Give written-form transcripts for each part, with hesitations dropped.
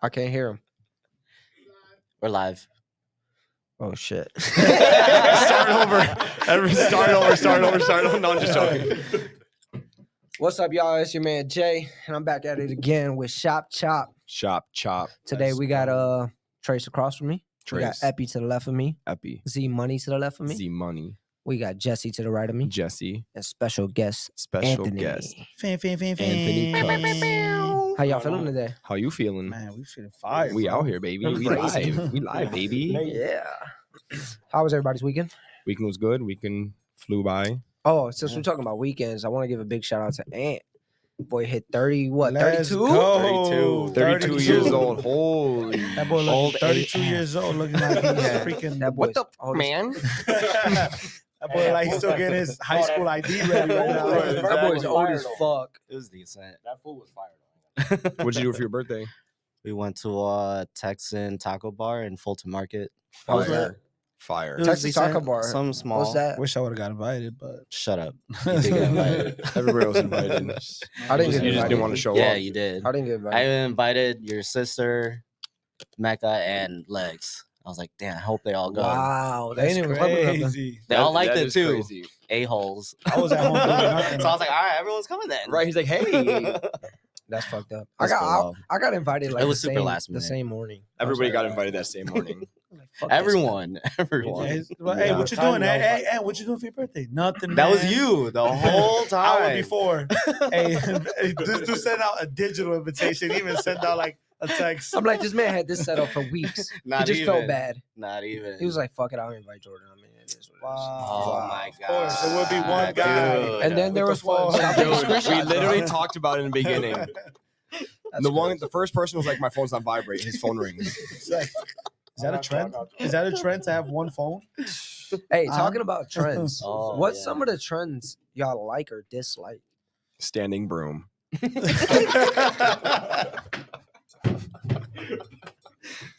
I can't hear him. We're live. Oh shit. Start over. No, I'm just joking. What's up, y'all? It's your man Jay, and I'm back at it again with Shop Chop. Chop. Today we got Trace across from me. We got Trace. Epi to the left of me. Epi. Z Money to the left of me. Z Money. We got Jesse to the right of me. Jesse. And special guest Special Anthony. guest. Anthony Cuts. How y'all feeling today? How you feeling? Man, we feeling fire. We bro. out here, baby. We Crazy. live. We live, baby. Yeah. How was everybody's weekend? Weekend was good. Weekend flew by. Oh, since we're talking about weekends, I want to give a big shout out to Ant. Boy hit 30, what, Let's 32? go. 32 years old. Holy. That boy Old looking 32 AF. years old, looking like he's Yeah. freaking. That boy's What the old as- man? That boy like he's still getting his high school ID ready right now. That boy's old as fuck. It was decent. That food was fire. What'd you do for your birthday? We went to a Texan taco bar in Fulton Market. How was that? Fire. It was Texas decent. Taco Bar. Some small. What's that? Wish I would have got invited, but Shut up. You did get invited. Everybody was invited. I didn't You get just invited. didn't want to show Yeah, up. you did. I didn't get I invited. invited your sister, Mecca, and Legs. I was like, damn, I hope they all go. Wow. They that's ain't even fuck with nothing. crazy. They all liked That it is too. crazy. A-holes. I was at home doing nothing. So I was like, all right, everyone's coming then. Right, he's like, hey. That's fucked up. That's I got invited like It was the super same, last the minute. same morning. Everybody got invited that same morning. Like, fuck this Everyone. Hey, Everyone. hey, what you doing? Hey, what you doing for your birthday? Nothing. That was man. you the whole Hour time. before. Hey, this dude sent out a digital invitation. He even sent out like a text. I'm like, this man had this set up for weeks. Not he just even. felt bad. Not even. He was like, fuck it, I'll invite Jordan. I mean, it is what it is. Oh my Of course, there will be God, one guy. dude. And then there With was the one. phone. Stop taking Dude, we screenshots, literally bro. talked about it in the beginning. The first person was like, my phone's on vibrate. His phone rings. It's like, is that a trend? Is that a trend to have one phone? Hey, talking about trends. Oh, What's yeah. some of the trends y'all like or dislike? Standing broom.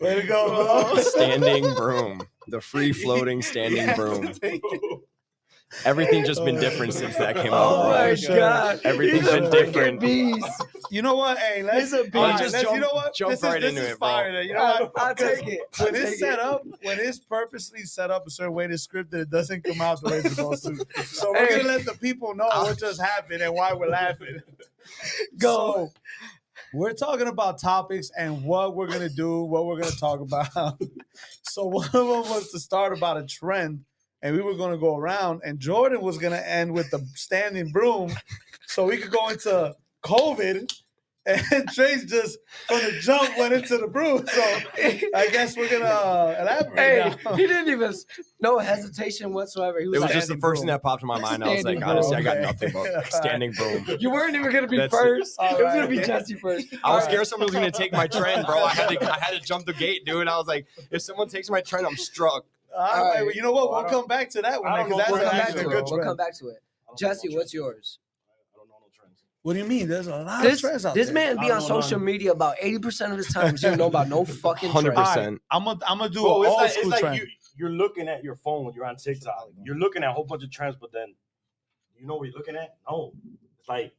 Way to go, bro. Standing broom. The free floating standing broom. Everything's just been different since that came out. Oh bro. my sure. god. Everything's He's a been freaking different. beast. You know what? Hey, let's He's a beast. all right, Just let's- you jump- know what? jump This right is, into this is it, bro. fire. Then. You know what? I'll take it. I'll When it's take set it. up, when it's purposely set up a certain way, it's scripted, it doesn't come out the way it's supposed to. So we're gonna let the people know what just happened and why we're laughing. Go. So, we're talking about topics and what we're gonna do, what we're gonna talk about. So one of them was to start about a trend, and we were gonna go around, and Jordan was gonna end with the standing broom, so we could go into COVID. And Trace just from the jump went into the broom. So I guess we're gonna elaborate Hey, now. he didn't even no hesitation whatsoever. He was It was like, just the first thing that popped in my mind. I was like, Standing honestly, I got broom. nothing but standing broom. you weren't even gonna be That's it. first. All It was gonna right. be Jesse first. I was All scared someone was gonna take my trend, bro. I had to jump the gate, dude. I was like, if someone takes my trend, I'm struck. All right, well, you know what? We'll come back to that one I don't because know. that's We'll come back actually to a it. good We'll trend. come back to it. Jesse, what's yours? I don't know no trends. What do you mean? There's a lot This of trends out this there. man be I on don't know social none. media about 80% of his time. He don't know about no fucking 100%. trend. I'm gonna do Bro, an it's old like, school it's like trend. you're looking at your phone when you're on TikTok. You're looking at a whole bunch of trends, but then you know what you're looking at? No. It's like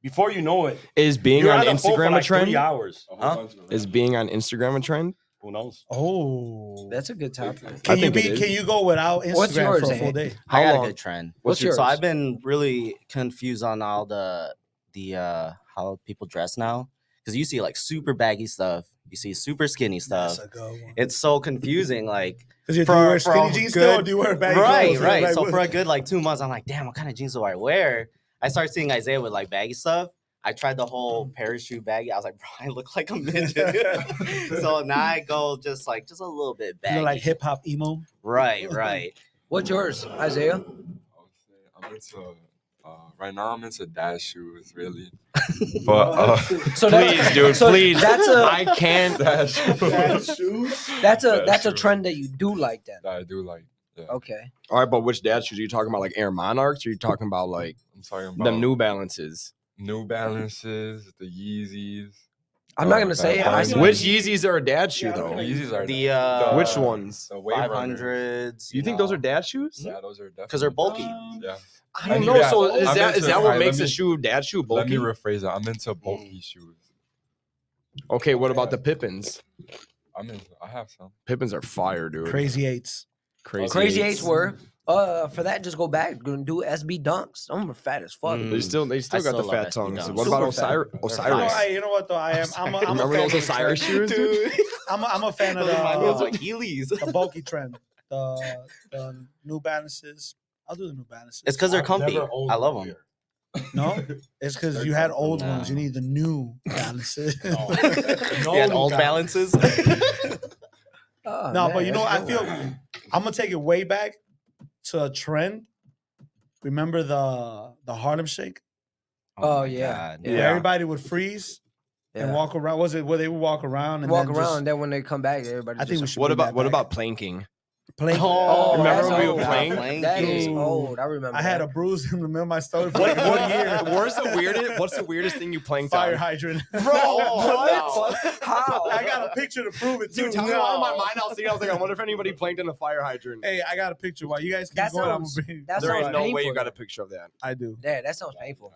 before you know it, Is being you're on the phone for Instagram a like 3 trend? hours. Huh? Is being on Instagram a trend? Who knows? Oh, That's a good topic. I can you think it be? is. Can you go without Instagram What's yours, for a full Ant? day? How I got long? a good trend. What's yours? So I've been really confused on all the how people dress now. Because you see like super baggy stuff. You see super skinny stuff. That's a good one. It's so confusing. Like Because do you for- wear for skinny a jeans still, or good- do you wear baggy right, clothes? right. Like, So what- for a good like 2 months, I'm like, damn, what kind of jeans do I wear? I started seeing Isaiah with like baggy stuff. I tried the whole parachute baggy. I was like, bro, I look like a midget. So now I go just a little bit you baggy. know, like hip hop emo. Right, right. What's yours, Isaiah? I'm into right now. I'm into dad shoes, really. But So Please, dude, so please. That's a I can't. dad shoes shoes? that's a Dad that's a shoes. trend that you do like then. that I do like. Yeah, Okay. All right, but which dad shoes? Are you talking about like Air Monarchs? Or are you talking about like I'm talking about the New Balances? New Balances, the Yeezys. I'm not gonna say it. I see Which Yeezys are a dad shoe though? Yeezys are The Which ones? The Wave Runners. 500s. You think those are dad shoes? Yeah, those are definitely. Because they're bulky. Yeah. I don't And know. yeah, So is I'm that into- what alright, makes let a me- shoe dad shoe Let me bulky? rephrase that. I'm into bulky shoes. Okay, what about the Pippins? I have some. Pippins are fire, dude. Crazy Eights. Crazy Eights were. For that, just go back. Gonna do SB dunks. Them were fat as fuck. Mm. They still I got the still love fat SB tongues. dunks. What about Super fat. Osiris? You know what though? I'm a Remember fan those of the Osiris trend. shoes, dude? I'm a fan of Those remind me of the like Heelys. the bulky trend. The New Balances. I'll do the New Balances. It's because they're I've comfy. never owned I love one them. No, it's because you had old Nah. ones. You need the New Balances. No. You had old balances. Oh, No, man, but you know, that's I good. feel I'm gonna take it way back to a trend. Remember the Harlem Shake? Oh, my yeah. God. Where Yeah. everybody would freeze and walk around. Was it where they would walk around and walk then around, just and then when they come back, everybody. I think we just should What bring about that back. planking? Plank. Oh, Remember that's when we old. were playing? That is Dude. old. I remember. I had a that. bruise in the middle of my stomach for like 1 year. What's the weirdest thing you planked Fire on? hydrant. Bro, what? How? I got a picture to prove it too. Dude, tell me why in my mind I was like, I wonder if anybody planked in a fire hydrant. Hey, I got a picture. While you guys keep That going, I'm sounds- gonna bring. that There sounds ain't no way painful. you got a picture of that. I do. Yeah, that sounds painful.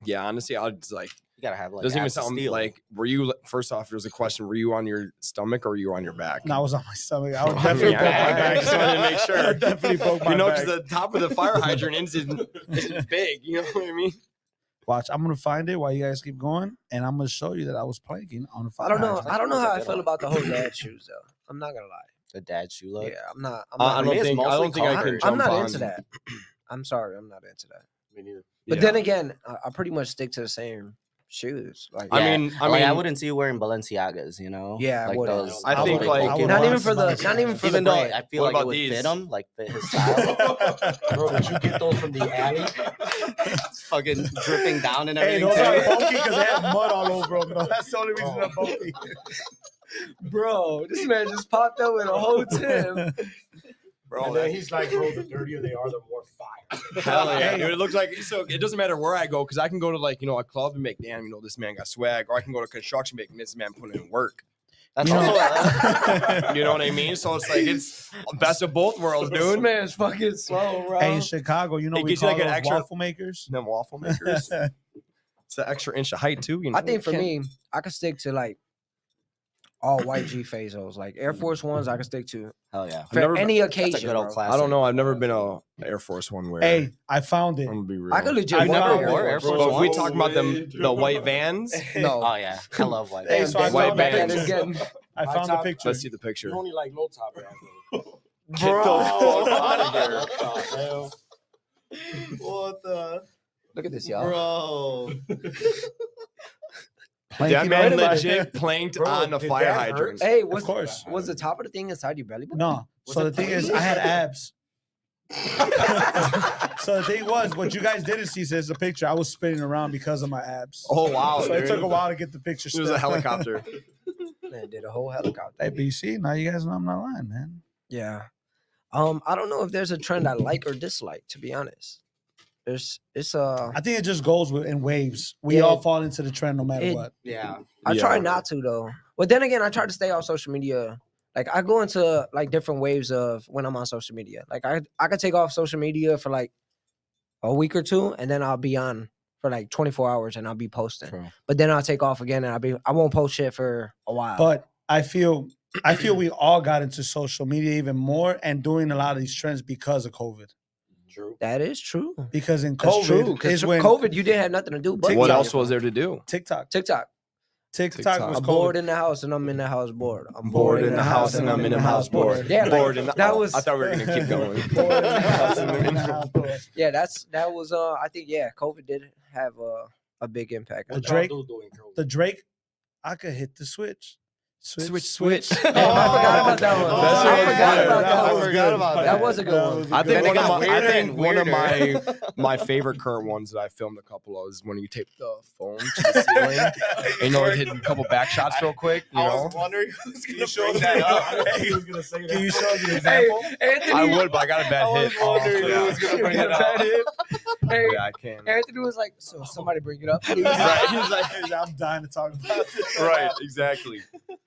Yeah, honestly, I was like, You gotta have like. doesn't even abs of sound steel. like. Were you first off? There's a question. Were you on your stomach or were you on your back? No, I was on my stomach. I would I definitely mean, broke my I back. just wanted to make sure. I definitely broke my You know, back. because the top of the fire hydrant isn't big. You know what I mean? Watch, I'm gonna find it while you guys keep going, and I'm gonna show you that I was planking on the fire. I don't know. hydrant. I don't know how I That's feel good. about the whole dad shoes though. I'm not gonna lie. the dad shoe look. Yeah, I'm not. I'm I not, don't it's think. I mostly don't think I can comfort. jump I'm not on. into that. I'm sorry, I'm not into that. Me neither. But Yeah. then again, I pretty much stick to the same shoes. Like, I Yeah. mean, Like, I wouldn't see you wearing Balenciagas, you know? Yeah, I like wouldn't. those. I those think, big like, bulky not would even ones. for the, not even for Even the though brand. I feel What like it about would these? fit him, like fit his style. Bro, did you get those from the alley? It's fucking dripping down and Hey, everything. those are too. bulky because they have mud all over them. Though. That's the only reason they're bulky. Bro, this man just popped up with a whole Tim. bro. And then he's like, bro, the dirtier they are, the more fire. Hell yeah, Hey. dude. It looks like so. It doesn't matter where I go because I can go to like a club and make damn this man got swag, or I can go to construction making this man put in work. That's You know- also You know what I mean? So it's like it's best of both worlds, This dude. man's fucking slow, bro. Hey, in Chicago, you know It we gives you call like an those extra- waffle makers. Them waffle makers. It's an extra inch of height too. You know. I think for Can't- me, I could stick to like all white G Phasos, like Air Force Ones. I could stick to hell yeah. for never- any That's occasion. a good old bro. classic. I don't know. I've never been a Air Force One wearer. Hey, I found it. I'm gonna be real. I could legit. I wear never Air wore Force. Air Force But if we Ones. talk about the white Vans, No. Oh yeah, I love white. Hey, Vans. so I White found the bands. picture. I High found the top. picture. let's see the picture. You only like low top brands. though. Get the fuck out of here. What the hell? What the Look at this, y'all. bro? That Planking man on the- legit planked Bro, on the did fire that hydrant. Hey, Of course. was the top of the thing inside your belly button? No. Was So it the thing is, plain? I had abs. So the thing was, what you guys didn't see is the picture. I was spinning around because of my abs. Oh wow, So it dude. took a while to get the picture. It was a still. helicopter. Man, did a whole helicopter. Hey, BC, now you guys know I'm not lying, man. Yeah. I don't know if there's a trend I like or dislike, to be honest. It's I think it just goes in waves. We Yeah, all fall into the trend no matter it- what. Yeah. I try Yeah. not to though. But then again, I try to stay off social media. Like I go into like different waves of when I'm on social media. Like I could take off social media for like a week or two, and then I'll be on for like 24 hours and I'll be posting. True. But then I'll take off again and I won't post shit for a while. But I feel we all got into social media even more and doing a lot of these trends because of COVID. True. that is true. Because in That's COVID true. Because is when COVID, you didn't have nothing to do. But What be on else your was there to do? TikTok TikTok. TikTok. was I'm COVID. bored in the house and I'm in the house bored. I'm Bored in the house and I'm in the house bored. Yeah, like, Bored in the. that oh, was- I thought we were gonna keep going. Bored in the house and I'm in the house bored. Yeah, that was I think COVID did have a big impact. What Drake- y'all do doing COVID? The Drake, I could hit the switch. Switch. Damn, I forgot about that one. That shit I was forgot good. about That that was one. forgot about That was a good one. I think Then it one of got my, weirder I think and one of weirder. my favorite current ones that I filmed a couple of is when you tape the phone to the ceiling. And hit a couple back shots real quick. You know, wondering who's gonna bring that up. He was gonna say Can you that. show us an example? Anthony, I would, but I got a bad hit. wondering yeah. who was gonna bring it up. Hey, Yeah, I can. Anthony was like, "So somebody bring it up." please?" Right, he was like, I'm dying to talk about it. right, exactly.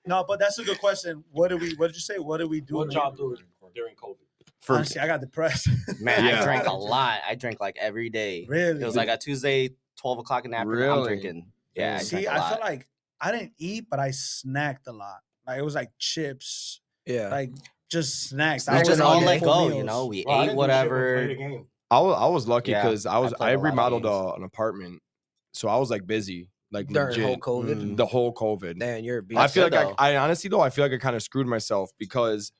No, but that's a good question. What did you say? What did we do? What y'all do during COVID? For Honestly, I got depressed. Man, Yeah. I drank a lot. I drank like every day. Really? It was like a Tuesday, 12 o'clock in the afternoon. I'm Really? drinking. Yeah, I See, drank a I lot. feel like I didn't eat, but I snacked a lot. Like it was like chips, Yeah. like just snacks. We We I just wasn't all eating let full go, you meals. know. We Bro, I ate didn't do shit but play whatever. the game. I was lucky Yeah, because I I played a lot of remodeled games. an apartment, so I was like busy, like During whole legit, COVID. the whole COVID. Damn, you're a beast. I That's feel good, like though. I honestly though I feel like I kind of screwed myself because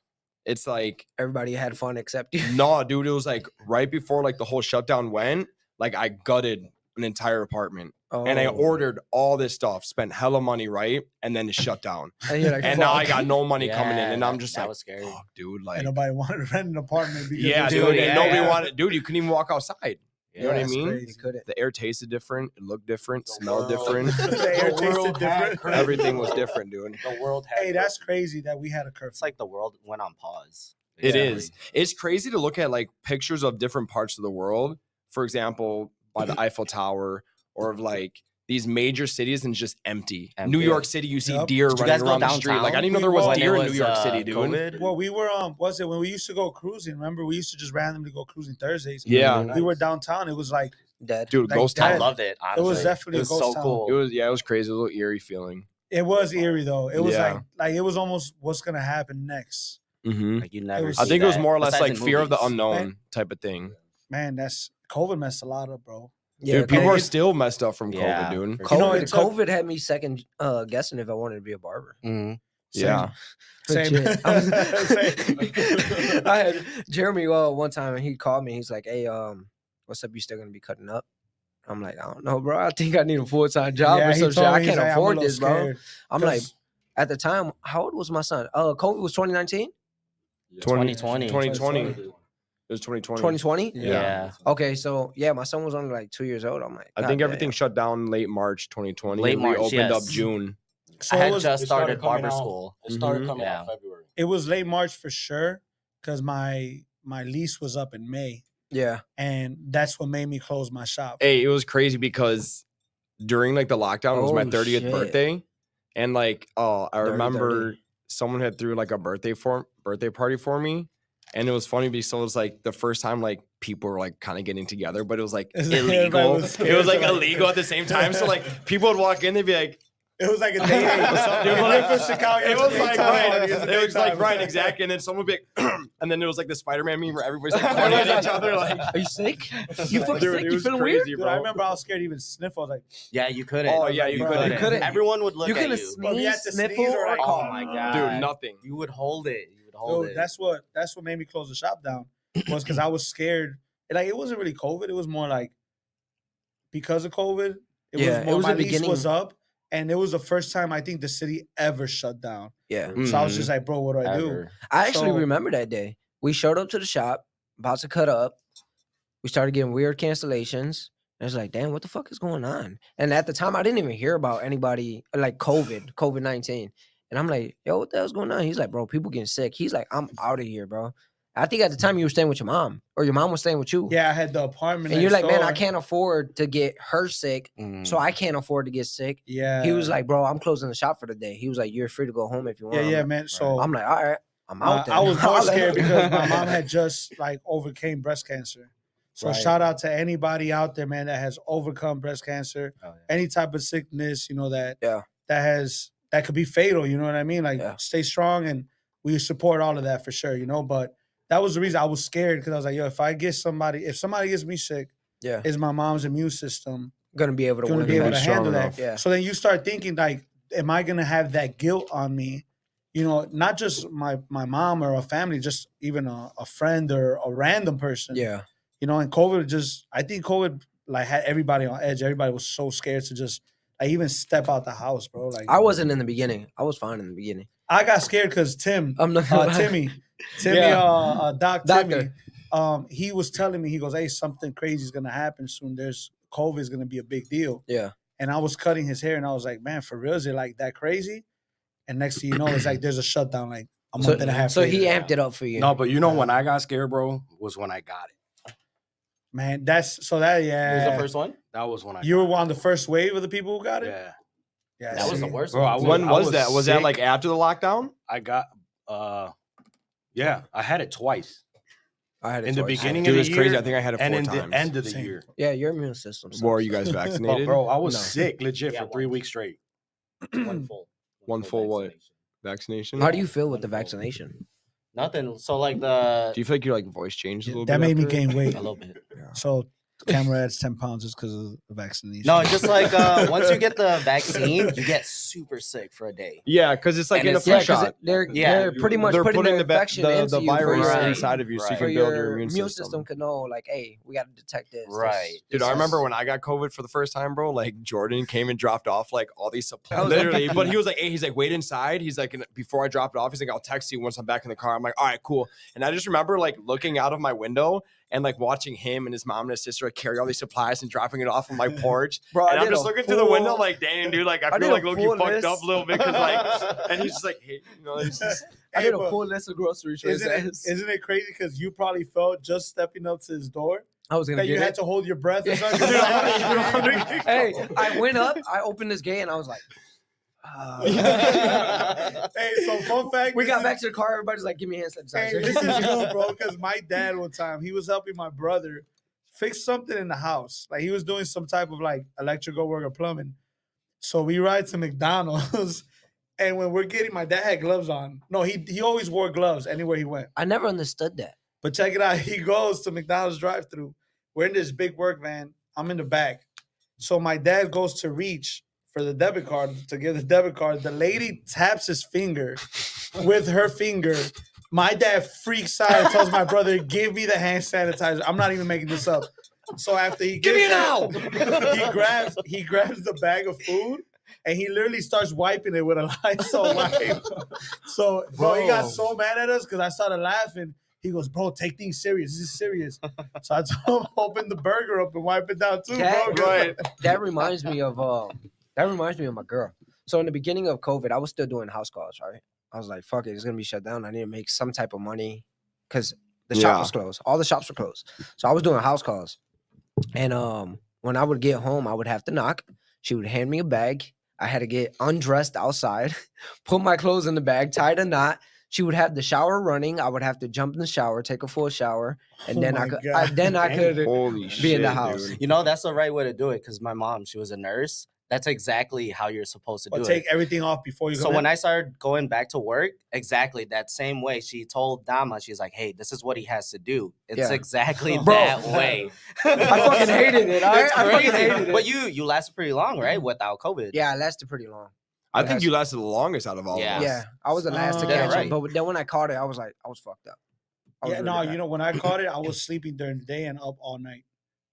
it's like Everybody had fun except you. no, dude, it was like right before like the whole shutdown went, like I gutted an entire apartment and I Oh. ordered all this stuff, spent hella money, right, and then it shut down, And you're like, and now I fuck. got no money coming in, Yeah, and I'm that- just that like, was scary. fuck, dude, And like, nobody wanted to rent an apartment because yeah, it was dude, so and yeah, nobody yeah. wanted, dude, you couldn't even walk outside. You know what I that's mean? crazy. You couldn't. The air tasted different, it looked different, The smelled world- different. The air the tasted world had different. curfew. Everything was different, dude. The world had. Hey, that's curfew. crazy that we had a curfew. It's like the world went on pause. It Yeah. is. It's crazy to look at like pictures of different parts of the world. For example, by the Eiffel Tower or of like these major cities and just empty. New Empty. York City, you see Yep. deer Did you running guys go around the street. Like I didn't even know there was When deer in it New York was, City, dude. COVID? Well, we were was it when we used to go cruising? Remember, we used to just randomly go cruising Thursdays. Yeah. We were downtown. It was like Dead. Dude, Like ghost that. I town. loved it. Honestly. It was definitely It was a ghost so town. cool. It was crazy, a little eerie feeling. it was eerie though. It was Yeah. like it was almost what's gonna happen next. Hmm Like you never. was- I see think it was that, more or less besides like in fear of the movies. unknown type of thing. Man, that's COVID messed a lot up, bro. Yeah, Dude, people COVID- are still messed up from Yeah, COVID, dude. for COVID, You know, it took- COVID had me second guessing if I wanted to be a barber. Mhm. Yeah. Same. Legit. I, was- Same. I had Jeremy one time and he called me. He's like, "Hey, what's up? You still gonna be cutting up?" I'm like, "I don't know, bro. I think I need a full-time job Yeah, or he some shit. told me, I he's can't like, I'm a afford little this, bro." scared, I'm like, 'cause- at the time, how old was my son? COVID was 2019, 2020. 2020. It was 2020. 2020. Yeah. Okay, so yeah, my son was only like 2 years old. I'm like, I "God think damn." everything shut down late March 2020. Late and March, we opened up yes. June. So I it had was just It started started coming barber out. school. It started Mhm. coming out Yeah. February. it was late March for sure, because my lease was up in May, Yeah, and that's what made me close my shop. Hey, it was crazy because during like the lockdown, it was my Oh, 30th shit. birthday. And like, I Dirty, remember dirty. someone had threw like a birthday party for me. And it was funny because it was like the first time like people were like kind of getting together, but it was like Everybody illegal. was It scared was like to, like- illegal at the same time. So like people would walk in, they'd be like, It was like a day or something. Dude, It like, was from Chicago. it was like right. It It was like right, exactly. And then someone would be like, and then there was like the Spider-Man meme where everybody's like pointing at each other, like, are you sick? You fucking dude, sick? it You was feeling crazy, weird? Dude, bro. I remember I was scared to even sniff. I was like, Yeah, you couldn't. Oh yeah, you Bro, couldn't. you couldn't. Everyone would look You at couldn't you. Bro, you had sneeze, to sniffle, sneeze or, or like, Oh cough. my god, Dude, nothing. You would hold it. You would hold dude, it. that's what made me close the shop down. Was because I was scared. Like it wasn't really COVID. It was more like because of COVID. It Yeah, was it more was my the lease beginning. was up, and it was the first time I think the city ever shut down. Yeah, So I was Mhm. just like, bro, what do I do? Ever. I actually So- remember that day. We showed up to the shop, about to cut up. We started getting weird cancellations. And it's like, damn, what the fuck is going on? And at the time, I didn't even hear about anybody like COVID-19. And I'm like, yo, what the hell's going on? He's like, bro, people getting sick. He's like, I'm out of here, bro. I think at the time you were staying with your mom, or your mom was staying with you. Yeah, I had the apartment. And you're next like, man, I door. can't afford to get her sick, so Mm. I can't afford to get sick. Yeah, He was like, bro, I'm closing the shop for the day. He was like, you're free to go home if you want. yeah, I'm yeah, like- man. So I'm like, all right, I'm out there. I was more scared because my mom had just like overcame breast cancer. So Right. shout out to anybody out there, man, that has overcome breast cancer, Oh, yeah. any type of sickness, that Yeah. that could be fatal. You know what I mean? Like, Yeah. stay strong, and we support all of that for sure. But that was the reason I was scared, because I was like, yo, if somebody gets me sick, Yeah, is my mom's immune system gonna be able to going to win be able that. to strong handle enough. that? Yeah. So then you start thinking like, am I going to have that guilt on me? Not just my mom or a family, just even a friend or a random person. Yeah, And COVID I think COVID like had everybody on edge. Everybody was so scared to just like even step out the house, bro. Like I wasn't in the beginning. I was fine in the beginning. I got scared because Tim, I'm not gonna lie. Timmy, Yeah. Doc Doctor. Timmy, he was telling me, he goes, hey, something crazy is gonna happen soon. COVID is gonna be a big deal. Yeah, And I was cutting his hair, and I was like, man, for real, is it like that crazy? And next thing you know, it's like there's a shutdown like a month and a half. so he later. amped it up for you. No, but you know when I got scared, bro, was when I got it. Man, that's so that Who was yeah. the first one? That was when I. You were on the first wave of the people who got it. Yeah, Yeah, That was the see? worst Bro, I one. When I was was that? Was that sick. like after the lockdown? I got. Yeah, I had it twice. I had it In the twice. beginning Dude, of it's the crazy. year I think I had it 4 and in times. the end of the Same. year. Yeah, your immune system. Were sucks. you guys Oh, vaccinated? bro, I was No. sick legit Yeah, for 3 once. weeks straight. One full. One full what? vaccination. Vaccination. How do you feel with the Wonderful. vaccination? Nothing. So like Do the you feel like your like voice changed a little That bit? made me after it? gain weight. a little bit. So camera adds 10 pounds just because of the vaccination. No, it's just like once you get the vaccine, you get super sick for a day. Yeah, because it's like And in a it's- flu Yeah, because shot. they're Yeah. pretty much They're putting putting the the infection into the you for virus your, Right. inside of you, so you Right. for can build your your immune system. can know like, hey, we got to detect this. Right. Dude, I remember when I got COVID for the first time, bro. Like Jordan came and dropped off like all these supplies, was literally. like- But he was like, "Hey, he's like, wait inside." He's like, before I drop it off, he's like, "I'll text you once I'm back in the car." I'm like, "All right, cool." And I just remember like looking out of my window and like watching him and his mom and his sister like, carry all these supplies and dropping it off on my porch. Bro, And I'm just looking through the window like, "Damn, dude, like I I did feel a like Loki full fucked up list. a little bit because like." And he's just like, "Hey, you know, he's just." I Hey, did a but full list of groceries. Isn't it crazy because you probably felt just stepping up to his door I was gonna that you get had it. to hold your breath or Yeah. something? Hey, I went up, I opened this gate, and I was like, Hey, so fun fact. we this got is- back to the car. Everybody's like, give me a hand Hey, sanitizer. this is good, bro. Because my dad one time he was helping my brother fix something in the house. Like he was doing some type of like electrical work or plumbing. So we ride to McDonald's, and when we're getting, my dad had gloves on. No, he always wore gloves anywhere he went. I never understood that. But check it out. He goes to McDonald's drive-through. We're in this big work van. I'm in the back. So my dad goes to reach for the debit card to give the debit card. The lady taps his finger with her finger. My dad freaks out and tells my brother, "Give me the hand sanitizer." I'm not even making this up. So after he Give me gets it that, he grabs the bag of food and he literally starts wiping it with a Lysol wipe. So bro, he got Bro. so mad at us because I started laughing. He goes, "Bro, take things serious. This is serious." So I told him, "Open the burger up and wipe it down too, That- bro." Right. That reminds me of my girl. So in the beginning of COVID, I was still doing house calls, right? I was like, fuck it, it's gonna be shut down. I need to make some type of money because the shop Yeah. was closed. All the shops were closed. So I was doing house calls. And when I would get home, I would have to knock. She would hand me a bag. I had to get undressed outside, put my clothes in the bag, tie a knot. She would have the shower running. I would have to jump in the shower, take a full shower, and Oh then I my could God. Holy shit, be in the house. dude. You know, that's the right way to do it because my mom, she was a nurse. That's exactly how you're supposed to do But it. take everything off before you go. So when I started going back to work, exactly that same way, she told Dama, she's like, "Hey, this is what he has to do." It's Yeah. exactly Bro. that way. I fucking hated it. I It's fucking crazy. hated it. But you lasted pretty long, right? Without COVID. Yeah, I lasted pretty long. I think you lasted the longest out of all Yeah. of us. Yeah, I was the last to Yeah, catch right. it. But then when I caught it, I was like, I was fucked up. I was yeah, really no, bad. you know, when I caught it, I was sleeping during the day and up all night.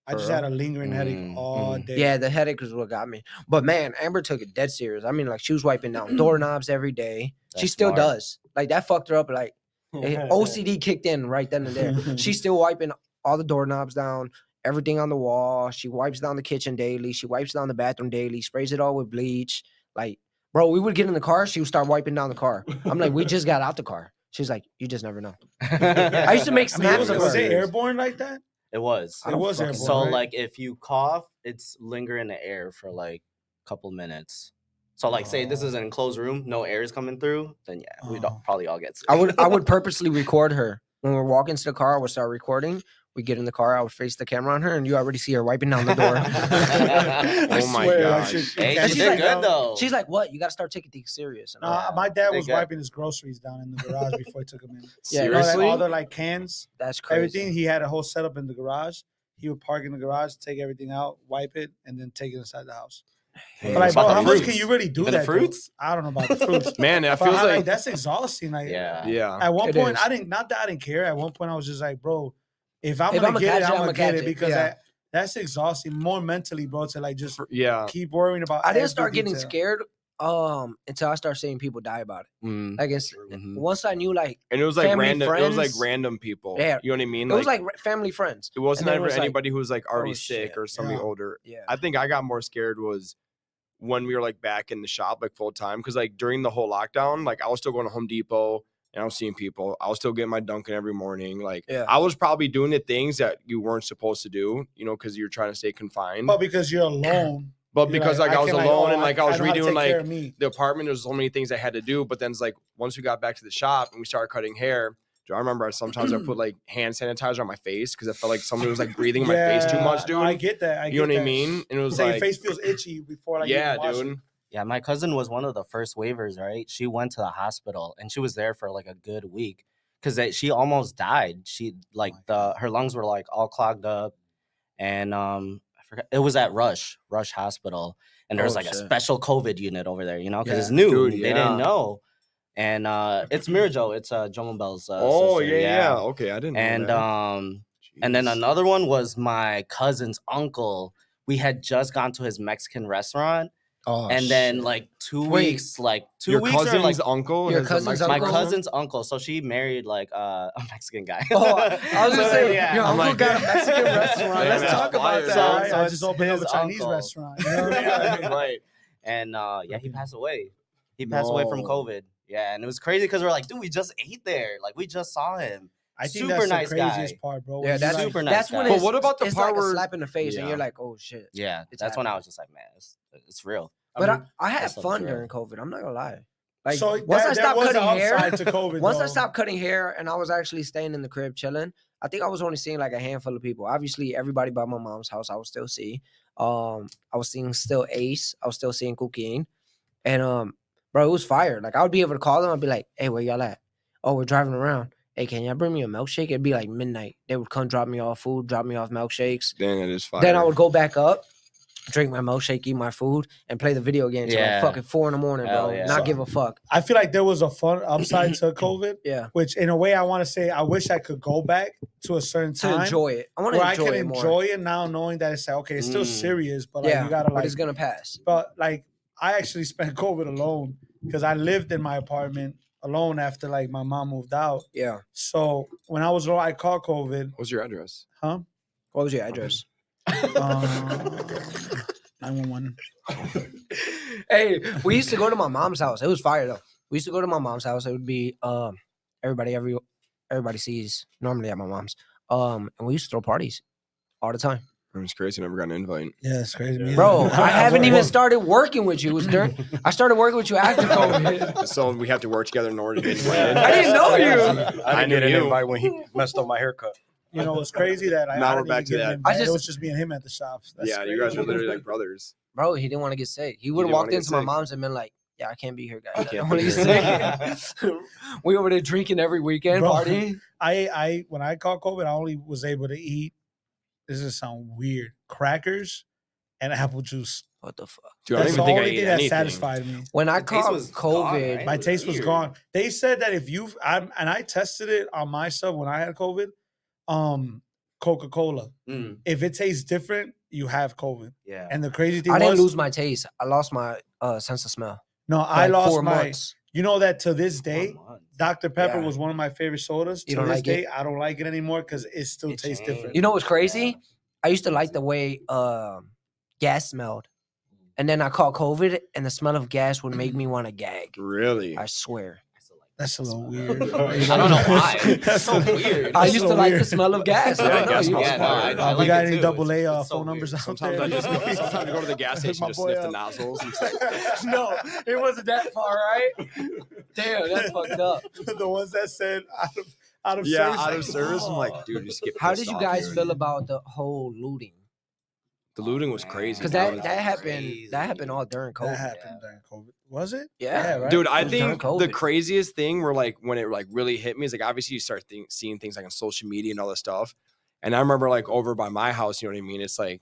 I For just real? had a lingering headache Mm, all mm. day. Yeah, the headache was what got me. But man, Amber took it dead serious. I mean, like she was wiping down doorknobs every day. She That's still smart. does. Like that fucked her up. Like OCD kicked in right then and there. She's still wiping all the doorknobs down, everything on the wall. She wipes down the kitchen daily. She wipes down the bathroom daily. Sprays it all with bleach. Like, bro, we would get in the car. She would start wiping down the car. I'm like, we just got out the car. She's like, you just never know. I used to make I mean, snaps was, of was her. it airborne like that? It was. I It don't was fucking airborne. So right? like if you cough, it's linger in the air for like a couple minutes. So like say this is an enclosed room, no air is coming through, then yeah, we'd Oh. probably all get sick. I would purposely record her when we're walking to the car. I would start recording. We get in the car. I would face the camera on her, and you already see her wiping down the door. I Oh my swear, that gosh. shit- Hey, And she she's did like, good though. She's like, "What? You got to start taking things serious." And I'm like, My dad They was got- wiping his groceries down in the garage before he took them in. Yeah, You know, like, Seriously? all the like cans, that's crazy. everything. He had a whole setup in the garage. He would park in the garage, take everything out, wipe it, and then take it inside the house. Hey, But like, about bro, the how much fruits? can you really do Even the that? though? fruits? I don't know about the fruits. Man, that But feels I, like that's exhausting. Like, Yeah. yeah. At one It point, is. I didn't. Not that I didn't care. At one point, I was just like, bro, if I'm If gonna I'ma get catch it, it, I'm I'ma gonna get catch it it. because Yeah. that's exhausting more mentally, bro. To like just Yeah. keep worrying about. I didn't every start getting detail. scared until I started seeing people die about it. Mm. Like it's Mhm. once I knew like And it was like Family, random. It was like friends. random people. Yeah. You know what I mean? it was like family friends. it wasn't and then it ever was like, anybody who was like already oh, sick shit. or somebody Yeah. older. Yeah, I think I got more scared was when we were like back in the shop like full time because like during the whole lockdown, like I was still going to Home Depot and I was seeing people. I was still getting my Dunkin' every morning. Like Yeah. I was probably doing the things that you weren't supposed to do, you know, because you're trying to stay confined. But because you're alone. But you're because like I was can, alone oh, and like I was know how to redoing take care like of me. the apartment, there's so many things I had to do. But then it's like once we got back to the shop and we started cutting hair, I remember sometimes I put like hand sanitizer on my face because I felt like somebody was like breathing in my face too much, dude. No, I get that. You know what I mean? And it was So your like, face feels itchy before like yeah, you wash it. dude. Yeah, my cousin was one of the first waivers, right? She went to the hospital and she was there for like a good week because she almost died. She like her lungs were like all clogged up, and I forgot it was at Rush Hospital, and there was Oh, like a shit. special COVID unit over there, you know, because it's Yeah. new. Dude, They yeah. didn't know, and it's Mirajo. It's Jomo Bell's Oh sister, yeah. Okay, I didn't know and that. and then Jeez. another one was my cousin's uncle. We had just gone to his Mexican restaurant. Oh, And then shit. like 2 Wait, weeks, like 2 Your weeks or cousin's like uncle. Your has a cousin's Mexican my uncle? restaurant? cousin's uncle. So she married like a Mexican guy. Oh, I was gonna So, say, yeah. your I'm uncle like- got a Mexican restaurant. Yeah, Let's that's talk about fire. that. So- right? so I it's just opened up a his Chinese uncle. restaurant. You know what I mean? Right. And yeah, he passed away. He passed away from No. COVID. Yeah, and it was crazy because we're like, dude, we just ate there. Like we just saw him. I think Super that's nice the craziest guy. part, bro. Yeah, when that's you, super nice That's when guy. it's, But what about the it's part like a where- slap in the face, and Yeah. you're like, oh shit. Yeah, It's that's when I happening. was just like, man, it's real. But mean, I had that stuff is fun real. during COVID. I'm not gonna lie. Like so once I there stopped was an cutting hair, upside to COVID. once I though. stopped cutting hair and I was actually staying in the crib chilling, I think I was only seeing like a handful of people. Obviously, everybody by my mom's house, I was still see. I was seeing still Ace. I was still seeing Cooking, and bro, it was fire. Like I would be able to call them. I'd be like, "Hey, where y'all at? Oh, we're driving around. Hey, can y'all bring me a milkshake?" It'd be like midnight. They would come drop me off food, drop me off milkshakes. Dang, that is fire. Then I would go back up, drink my milkshake, eat my food, and play the video game till like Yeah. fucking 4 a.m, bro. Hell yeah. Not So- give a fuck. I feel like there was a fun upside to COVID, Yeah. which in a way I want to say I wish I could go back to a certain To time enjoy it. I want where to I enjoy can it more. enjoy it now, knowing that it's like okay, it's still Mm. serious, but like Yeah, you gotta but like. it's gonna pass. But like I actually spent COVID alone because I lived in my apartment alone after like my mom moved out. Yeah. So when I was low, I caught COVID. What's your address? Huh? What was your address? 911. Hey, we used to go to my mom's house. It was fire though. We used to go to my mom's house. It would be everybody sees normally at my mom's. And we used to throw parties all the time. It's crazy. I never got an invite. Yeah, it's crazy. Me Bro, either. I haven't even Well, started working with you. It was during I started working with you after COVID. So we have to work together in order to get invited. I didn't know you. I didn't knew get an you. invite when he messed up my haircut. You know, it's crazy that I Now I we're didn't back even to get an that. invite. I just- it was just me and him at the shops. That's Yeah, you guys are crazy. literally like brothers. Bro, he didn't want to get sick. He would have didn't walked wanna get into my sick. mom's and been like, "Yeah, I can't be here, guys. I can't don't want to be get sick." We over there drinking every weekend, Bro. party. I when I caught COVID, I only was able to eat. This is sound weird. Crackers and apple juice. What the fuck? Dude, I don't That's even the think I only ate thing that anything. satisfied me. When I The taste caught was gone, COVID, right? My It was taste was weird. gone. They said that if you and I tested it on myself when I had COVID, Coca-Cola. Mm, If it tastes different, you have COVID. yeah. And the crazy thing I didn't was, lose my taste. I lost my sense of smell. no, for I like lost 4 my. months. You know that to this day, 4 months. Dr. Pepper Yeah. was one of my favorite sodas. You To don't this like day, it? I don't like it anymore because it still It tastes different. You know what's crazy? I used to like the way gas smelled. And then I caught COVID and the smell of gas would make me want to gag. Really? I swear. I still like That's a that little smell. weird. I don't know why. It's That's so a- weird. I That's used so to like the weird. smell of gas. I Yeah, don't know. gas You smells just- Yeah, no, fire. I we like got it any too. double A It's so phone weird. numbers out Sometimes there? I just sometimes I go to the gas station, My just boy sniff the up. nozzles. And it's like, No, it wasn't that far, right? Damn, that's fucked up. The ones that said out of yeah, service. out of service. I'm Oh. like, dude, just get. How pissed did you off guys here. feel about the whole looting? The looting was Man. crazy. Because dude. that happened. crazy. That happened all during COVID. That happened during COVID. Was it? Yeah. right. Dude, I It was during think the COVID. craziest thing where like when it like really hit me is like obviously you start seeing things like on social media and all this stuff. And I remember like over by my house, you know what I mean? It's like,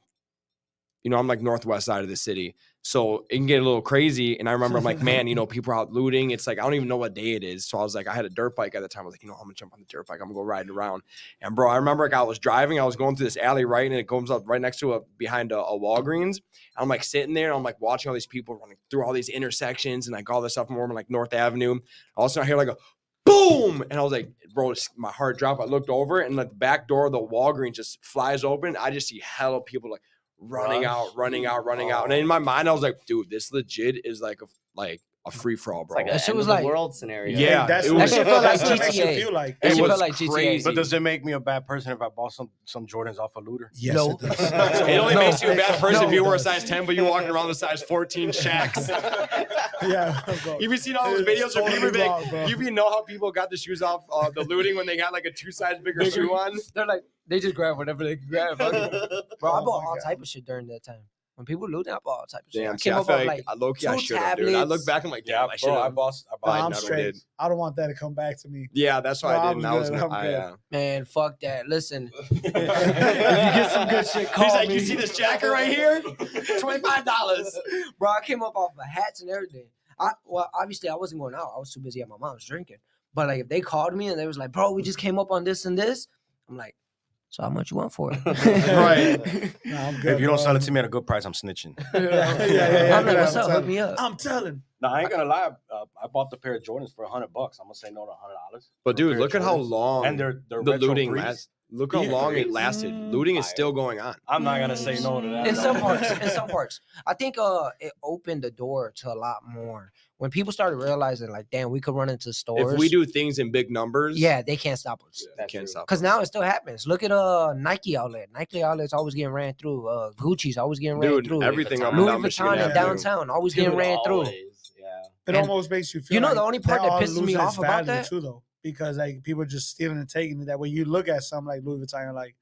you know, I'm like northwest side of the city. So it can get a little crazy. And I remember I'm like, man, you know, people are out looting. It's like I don't even know what day it is. So I was like, I had a dirt bike at the time. I was like, you know, I'm gonna jump on the dirt bike. I'm gonna go riding around. And bro, I remember like I was driving, I was going through this alley, right? And it comes up right next to behind a Walgreens. I'm like sitting there and I'm like watching all these people running through all these intersections and like all this stuff more like North Avenue. All of a sudden I hear like a boom. And I was like, bro, my heart dropped. I looked over and like the back door of the Walgreens just flies open. I just see hella people like running out. And in my mind, I was like, dude, this legit is like a free for all, It's bro. like That a shit end was of the like- world scenario. Yeah, that's it what was- That shit felt like that's what it makes you GTA. feel like. That It shit was felt like GTA. crazy. But does it make me a bad person if I bought some Jordans off a looter? Yes, No. it does. It only No. makes you a bad person No, if you it were a does. size 10, but you're walking around with size 14 shacks. Yeah, bro. You've seen all those It's videos where people totally be wrong, like, bro. you know how people got the shoes off the looting when they got like a 2 size bigger shoe on? They're like, they just grab whatever they can grab. Fuck it. Bro, I Oh bought my all God. type of shit during that time. When people loot up all type of shit. Damn, I see, came I up feel with like low key I 2 should have, dude. I look tablets. back and I'm like, Yeah, damn, I should bro, I have. bought. No, I I'm never straight. did. I don't want that to come back to me. Yeah, that's why No, I I'm didn't. I was good, I'm good. yeah. Man, fuck that. Listen, if you get some good shit, call He's like, me. you see this jacket right here? $25. bro, I came up off of hats and everything. Well, obviously I wasn't going out. I was too busy at my mom's drinking. But like if they called me and they was like, bro, we just came up on this and this, I'm like, so how much you want for it? Right. No, I'm good. you don't bro. sell it to me at a good price, I'm snitching. I'm like, what's I'm up? Hook me up. I'm telling. No, I ain't gonna lie. I bought the pair of Jordans for $100. I'm gonna say no to $100. But dude, look at how long And they're the retro looting threes. lasts. Look how Yeah. long it lasted. Looting is Fire. still going on. I'm not gonna say no to that. In some though. parts, in some parts. I think it opened the door to a lot more. When people started realizing, like, damn, we could run into stores. If we do things in big numbers, yeah, they can't stop us. they That's can't true. stop. Because us. now it still happens. Look at Nike outlet. Nike outlet's always getting ran through. Gucci's always getting ran Dude, through. everything up and Louis down Michigan Vuitton in Avenue. downtown always getting Dude, ran through. always, yeah. It And almost makes you feel. you know like the only part that all pisses me loses off about value that? too, though, because like people are just stealing and taking it. That when you look at something like Louis Vuitton, you're like,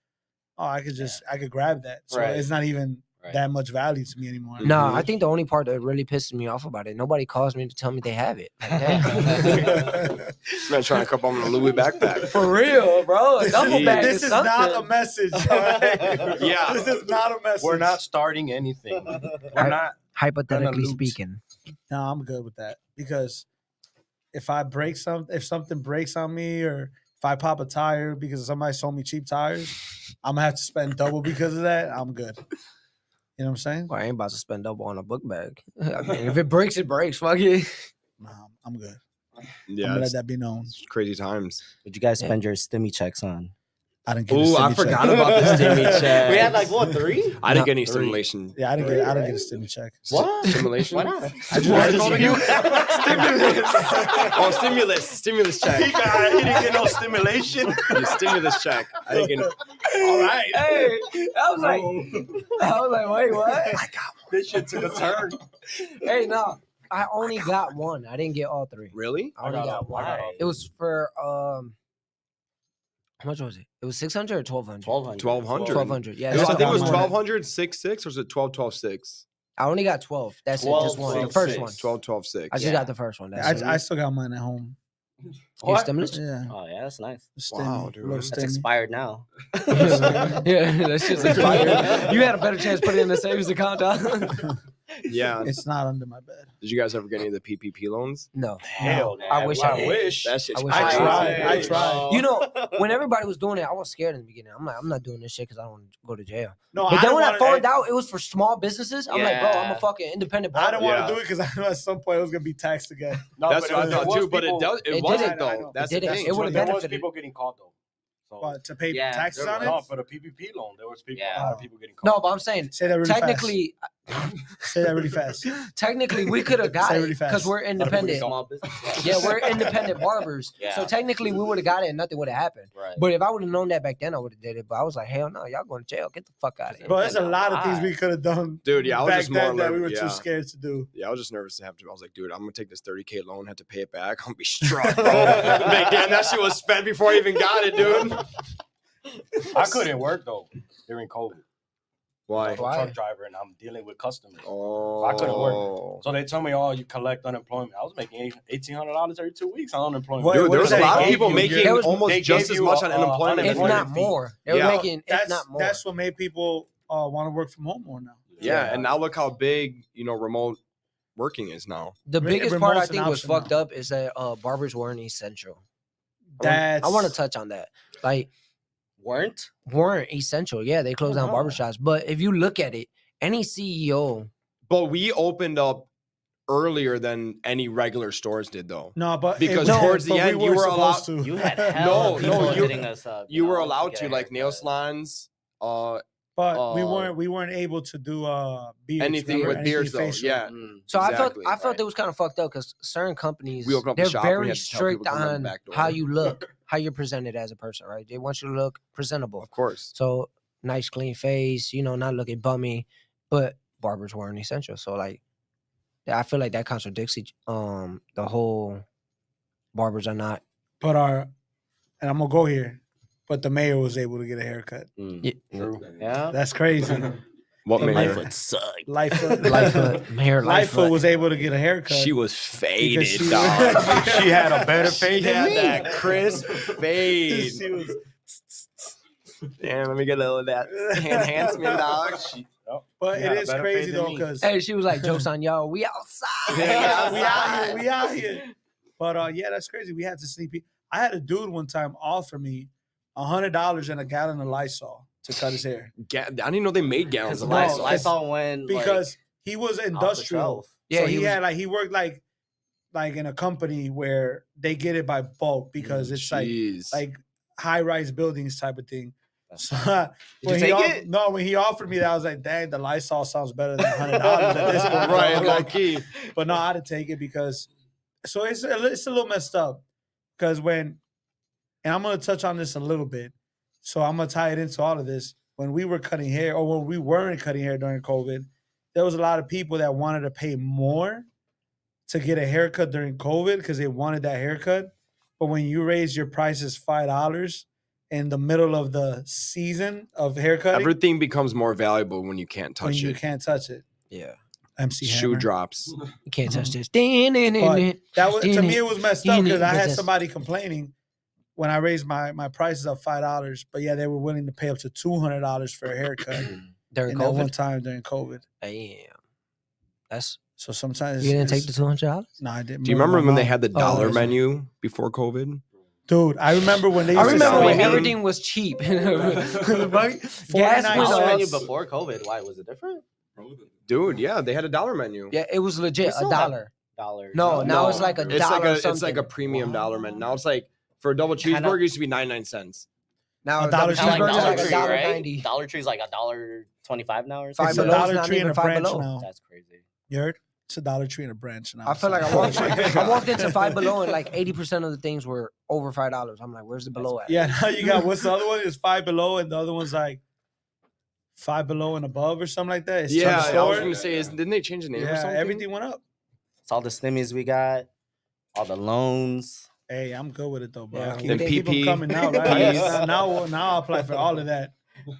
oh, I could grab that. So Right. it's not even Right. that much value to me anymore. No, Mhm. I think the only part that really pisses me off about it, nobody calls me to tell me they have it. Like, damn. This man trying to come home in a Louis backpack. For real, bro. A duffel bag This is not a message. all right? Yeah. This is not a message. We're not starting anything. We're not. hypothetically loot. speaking. No, I'm good with that because if something breaks on me, or if I pop a tire because somebody sold me cheap tires, I'm gonna have to spend double because of that. I'm good. You know what I'm saying? Well, I ain't about to spend double on a book bag. I mean, if it breaks, it breaks. Fuck it. No, I'm good. I'm Yeah, gonna let it's that be known. crazy times. What'd you guys spend your stimmy checks on? I didn't get. Ooh, a I stimmy forgot check. about the stimmy check. We had like what, 3? I didn't No, get any 3. stimulation. Yeah, I didn't get a stimmy check. What? Stimulation? Why not? I just stimulus. Stimulus check. He didn't get no stimulation. The stimulus check. I didn't get. All right. Hey, I was like, wait, what? This shit took a turn. Hey, no, I only got one. I didn't get all 3. Really? I only got one. Why? It was for how much was it? It was 600 or 1200. 1200. 1200. Yeah, I think it was I 1200, 6 or was it 12, 12, 6? only got 12. That's it. Just 12, one. The 6, first 6. one. 12, 12, 6. I just Yeah. got the first one. That's I still got mine at home. Your stimulus. Yeah, Oh yeah, that's nice. Wow, stimmy, dude. little That's That's stimmy. expired now. Yeah, that's just expired. You had a better chance putting it in the savings account, dog. Yeah. It's not under my bed. Did you guys ever get any of the PPP loans? No. Hell, I wish I did. wish. That shit's I wish crazy. I tried. You know, when everybody was doing it, I was scared in the beginning. I'm like, I'm not doing this shit because I don't want to go to jail. No, But then when I wanna- found out it was for small businesses, I'm like, bro, I'm a Yeah. fucking independent I barber. don't want Yeah. to do it because I know at some point it was gonna be taxed again. No, That's but what I there thought was too, but people- it did wasn't it. though. That's It the did it. thing. It would've there was benefited. people getting caught though. So But to pay Yeah, taxes on no, it. for the PPP loan, there was people. Yeah. A lot of people getting caught. No, but I'm saying Say that really technically, fast. Say that really fast. technically we could have got Say it really because fast. we're independent. Small business. Yeah, we're independent barbers. So Yeah. technically we would have got it and nothing would have happened. Right. But if I would have known that back then, I would have did it. But I was like, hell no, y'all going to jail. Get the fuck out of here. Bro, there's a lot of things we could have done. Dude, yeah, I was back just more then that we were nervous, too yeah. scared to do. Yeah, I was just nervous to have to. I was like, dude, I'm gonna take this 30K loan, have to pay it back. I'm gonna be struck, bro. Like, damn, that shit was spent before I even got it, dude. I couldn't work though during COVID. Why? I'm a Why? truck driver and I'm dealing with customers. Oh, I couldn't work. So they told me, "Oh, you collect unemployment." I was making $1,800 every 2 weeks on unemployment. What- Dude, there was a They lot of gave people you- making There was- almost they just gave as you much a- on unemployment. if unemployment not fee. more. They were Yeah. making, if That's not more. that's what made people want to work from home more now. Yeah, and now look how big remote working is now. The Re- biggest part I remote's an think was option fucked now. up is that barbers weren't essential. That's I want to touch on that. Like, Weren't? weren't essential. Yeah, they closed down Oh. barbershops. But if you look at it, any CEO, But we opened up earlier than any regular stores did, though. No, but Because towards the but end, we you were were allowed- supposed to. You had No, hell of no, people you- hitting us up. You were know, allowed get to, a like nail haircut. salons, But we uh, weren't able to do beards. anything remember? with Anything beards, though. facial. Yeah. Mm. so Exactly, I felt right. it was kind of fucked up because certain companies We opened up the they're shop, we very had to tell strict people to come in the on back door. how you look, how you're presented as a person, right? They want you to look presentable. Of course. So nice, clean face, not looking bummy. But barbers weren't essential. So like, I feel like that contradicts the whole barbers are not. But and I'm gonna go here. But the mayor was able to get a haircut. Mm. Yeah, True. Yeah. That's crazy. What And mayor? Lightfoot sucked. Lightfoot, Mayor Lightfoot Lightfoot. was able to get a haircut. She was faded, she- dog. She had a better She fade than had me. that crisp fade. She was. Damn, let me get a little of that enhancement, dog. But She it had a is better crazy fade than though, me. because Hey, she was like, "Jokes on y'all, we outside." we out here. But yeah, that's crazy. We had to sleep. I had a dude one time offer me $100 and a gallon of Lysol to cut his hair I didn't know they made gallons of No, Lysol. Lysol went because he was like, off the industrial. shelf. Yeah, so he he was- had he worked like in a company where they get it by bulk because it's Jeez. like high rise buildings type of thing. That's So Did you when take he it? No, when he offered me that, I was like, dang, the Lysol sounds better than $100 at this point. right, bro. low Like, key. but no, I had to take it because so it's a little messed up because and I'm gonna touch on this a little bit, so I'm gonna tie it into all of this. When we were cutting hair, or when we weren't cutting hair during COVID, there was a lot of people that wanted to pay more to get a haircut during COVID because they wanted that haircut. But when you raise your prices $5 in the middle of the season of haircutting, Everything becomes more valuable when you can't when touch you it. can't touch it, Yeah, MC Shoe Hammer. drops. you can't touch this. But that was to me, it was messed up because I had Because- somebody complaining when I raised my prices up $5, but yeah, they were willing to pay up to $200 for a haircut. During And that one COVID. time during COVID. Damn, that's So sometimes you didn't take the it's- $200. No, I didn't. Do you remember when they had the Oh, dollar yes. menu before COVID? Dude, I remember when they I used to remember sell when me- everything was cheap. Gas 49 went Dollar cents. menu up. before COVID. Why was it different? Dude, yeah, they had a dollar menu. Yeah, it was legit We a still have- dollar. Dollar. No, now No, it's like a It's dollar. like a something. it's like a premium dollar menu. Now it's like for a double Kinda- cheeseburger it used to be 99 cents. now a dollar double Kinda like cheeseburger is Dollar like Tree, a dollar right? 90. Dollar Tree's like $1.25 now or Five It's a something. Below's Dollar not Tree and even a Five branch Below. now. That's crazy. You heard? It's a Dollar Tree and a branch now. I feel like I so- walked, I walked into Five Below and like 80% of the things were over $5. I'm like, where's the below at? Yeah, now you got what's the other one? It's Five Below, and the other one's like Five Below and above or something like that. It's Yeah, some I was store. gonna say, didn't they change the name or Yeah, something? everything went up. It's all the stimmies we got, all the loans. Hey, I'm good with it though, bro. Yeah, keep, the keep 'em PP. coming now, right? Yes. now I'll apply for all of that.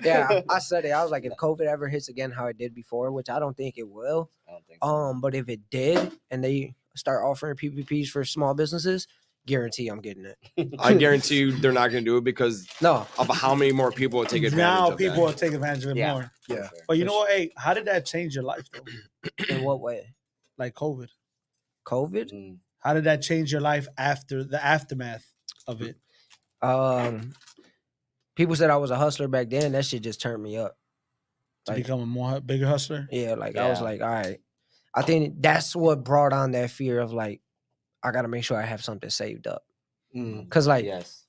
Yeah, I said it. I was like, if COVID ever hits again how it did before, which I don't think it will. I don't think so. But if it did and they start offering PPPs for small businesses, guarantee I'm getting it. I guarantee you they're not gonna do it because No, of how many more people would take advantage Now of people that. will take advantage of it Yeah. more. Yeah. But you know what? Hey, how did that change your life though? in what way? Like COVID. COVID? Mm. How did that change your life after the aftermath of it? People said I was a hustler back then. That shit just turned me up. To Like- become a bigger hustler? Yeah, like I was Yeah. like, all right. I think that's what brought on that fear of like, I gotta make sure I have something saved up. Mm. Cause like Yes.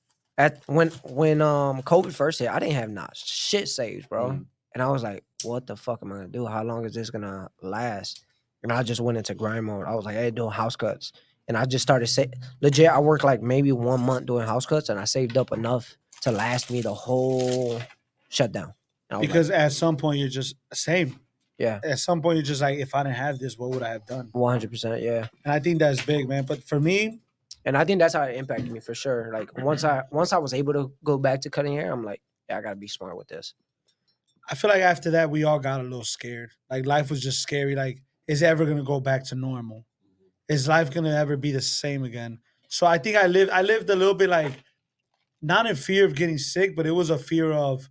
when COVID first hit, I didn't have not shit saved, bro. Mm. And I was like, what the fuck am I gonna do? How long is this gonna last? And I just went into grind mode. I was like, hey, doing house cuts. And I just started legit, I worked like maybe 1 month doing house cuts and I saved up enough to last me the whole shutdown. And I was like, Because at some point you're just same. yeah, At some point you're just like, if I didn't have this, what would I have done? 100%, yeah. And I think that's big, man. But for me, And I think that's how it impacted me for sure. Like once I was able to go back to cutting hair, I'm like, yeah, I gotta be smart with this. I feel like after that we all got a little scared. Like life was just scary. Like, is it ever gonna go back to normal? Is life gonna ever be the same again? So I think I lived a little bit like not in fear of getting sick, but it was a fear of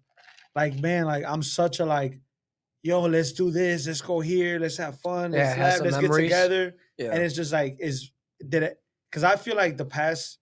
like, man, like I'm such a like, yo, let's do this, let's go here, let's have fun, Yeah, let's have laugh, some let's memories. get together. Yeah. And it's just like, did it? Because I feel like the past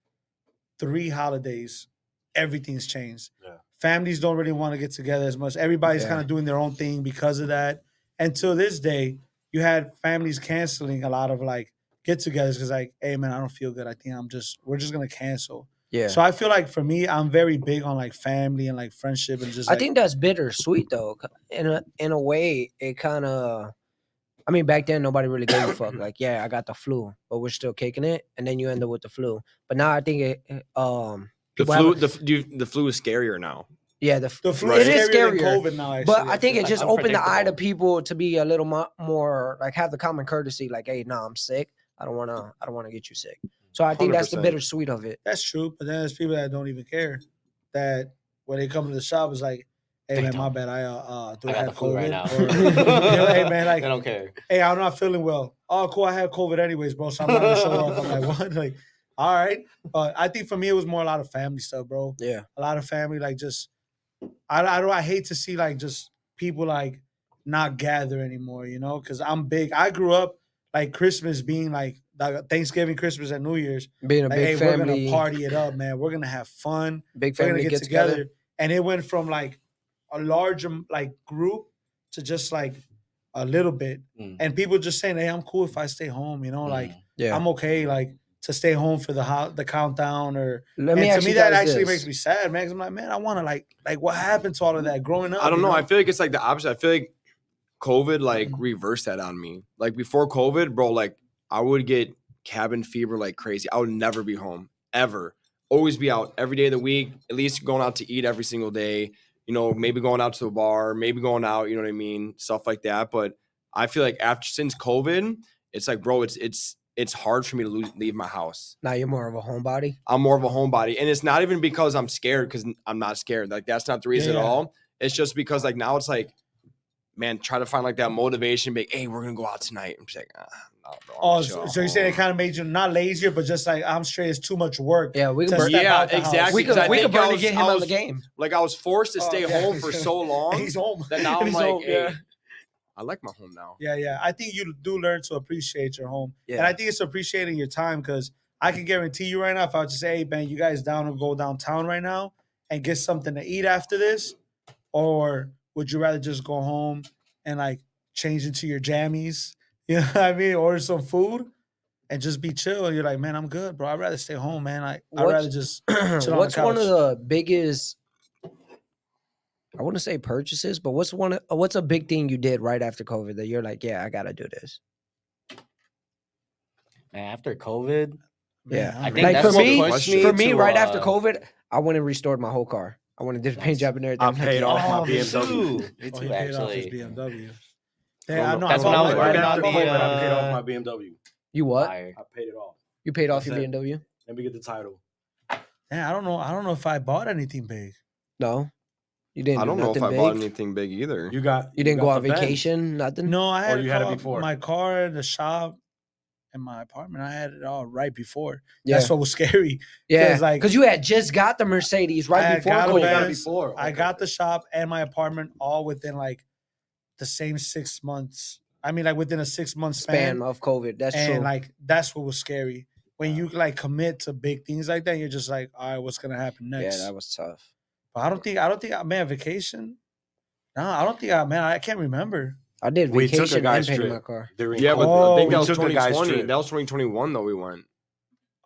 3 holidays, everything's changed. Yeah. Families don't really want to get together as much. Everybody's Yeah. kind of doing their own thing because of that. And till this day, you had families canceling a lot of like get-togethers because like, hey man, I don't feel good. I think we're just gonna cancel. Yeah. So I feel like for me, I'm very big on like family and like friendship and just. I Like, think that's bittersweet though. In a way, it kind of. I mean, back then nobody really gave a fuck. Like, yeah, I got the flu, but we're still kicking it, and then you end up with the flu. But now I think The people flu, have the flu is scarier now. yeah, the flu Right. is it is scarier than scarier. COVID now. Actually, But I think feel it like just opened the eye to unpredictable. people to be a little more like have the common courtesy. Like, hey, no, I'm sick. I don't wanna get you sick. So I think that's the 100%. bittersweet of it. That's true, but then there's people that don't even care. That when they come to the shop, it's like, Hey man, Damn. my bad. I I got had the flu COVID. right now. Hey man, like I don't care. hey, I'm not feeling well. Oh, cool. I had COVID anyways, bro. So I'm not gonna show up. I'm like, what? Like, all right. But I think for me, it was more a lot of family stuff, bro. Yeah. A lot of family, like just I hate to see like just people like not gather anymore, you know, because I'm big. I grew up like Christmas being like Thanksgiving, Christmas, and New Year's. Being a Like, big hey, family, we're gonna party it up, man. We're gonna have fun. big We're gonna family get get together. together. And it went from like a large like group to just like a little bit. Mm. And people just saying, hey, I'm cool if I stay home, you know, like Mm. Yeah. I'm okay, like to stay home for the countdown or. Let me And to ask me, you that guys actually this. makes me sad, man. 'Cause I'm like, man, I want to like what happened to all of that growing up. I don't you know. I feel like it's like the opposite. I feel like COVID like reversed that on me. Like before COVID, bro, like I would get cabin fever like crazy. I would never be home ever. Always be out every day of the week, at least going out to eat every single day. You know, maybe going out to a bar, maybe going out, you know what I mean? Stuff like that. But I feel like since COVID, it's like, bro, it's hard for me to leave my house. Now you're more of a homebody. I'm more of a homebody. And it's not even because I'm scared, because I'm not scared. Like that's not the reason Yeah. at all. It's just because like now it's like, man, try to find like that motivation, be like, hey, we're gonna go out tonight. I'm just like, no, bro, I'm Oh, chill so you're saying it home." kind of made you not lazier, but just like I'm straight. It's too much work. Yeah, we to can burn. step Yeah, out the house. exactly. We could, 'cause I we could think I burn to was- get him I out was- the game. Like I was forced to Oh, stay yeah. home for so long He's home. that now I'm He's like, home, hey, yeah. I like my home now. Yeah. I think you do learn to appreciate your home. Yeah. And I think it's appreciating your time because I can guarantee you right now, if I was to say, hey, man, you guys down to go downtown right now and get something to eat after this? Or would you rather just go home and like change into your jammies? You know what I mean? Order some food and just be chill. You're like, man, I'm good, bro. I'd rather stay home, man. I'd What's- rather just chill on the What's one of couch. the biggest? I wouldn't say purchases, but what's a big thing you did right after COVID that you're like, yeah, I gotta do this. Man, after COVID, Yeah. Man, I I'm think Like that's for what me, pushed me for me, to, right after uh, COVID, I went and restored my whole car. I went and did a paint job and everything. I I'm like, paid yeah. off my Oh, me BMW. too. Me Oh, too, he paid off his actually. BMW. No, Yeah, I no, know. That's I when I bought was mine. right working after on the, COVID, I paid uh, off my BMW. You what? Fire. I paid it off. You paid off your That's it. BMW? Let me get the title. Yeah, I don't know if I bought anything big. No, you didn't. I do don't know if nothing I big. bought anything big either. You got. You didn't go got on the Benz. vacation. Nothing. No, I had, you had it car- before? my car, the shop, and my apartment. I had it all right before. Yeah, That's what was scary. yeah. 'cause, like, Because you had just got the Mercedes I right had before got a Oh, you got it COVID. Benz. before. I Okay. got the shop and my apartment all within like the same 6 months. I mean, like within a 6-month Span span. of COVID. That's And true. like that's what was scary. When you like commit to big things like that, you're just like, all right, what's gonna happen next? Yeah, that was tough. But I don't think man, vacation. No, I don't think I can't remember. I did We took a vacation guy's and painted my trip. car. During Yeah, but Oh, I think we that was took the guy's 2020. trip. That was 2021 though. We went.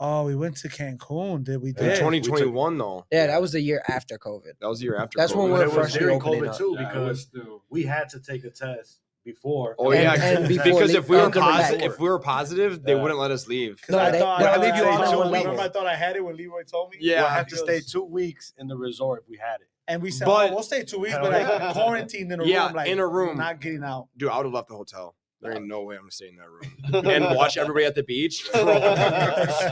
Oh, we went to Cancun. Did we? In Did. 2021 though. Yeah, that was the year after COVID. That was the year after. That's when COVID. we're But it was freshly during opening COVID up. too Yeah, it because was still. we had to take a test before. Oh And- yeah, and before because if we were coming back. positive, they Yeah. wouldn't let us leave. 'Cause No, I they- thought they'll I leave you had on it. that one Remember, level. I thought I had it when Leroy told me. Yeah. We'll have to He stay goes- 2 weeks in the resort if we had it. And we said, But- oh, we'll stay 2 weeks, Hell but like yeah. quarantined in a Yeah, room, like in a room. not getting out. Dude, I would have left the hotel. There ain't no way I'm gonna stay in that room and watch everybody at the beach. Bro,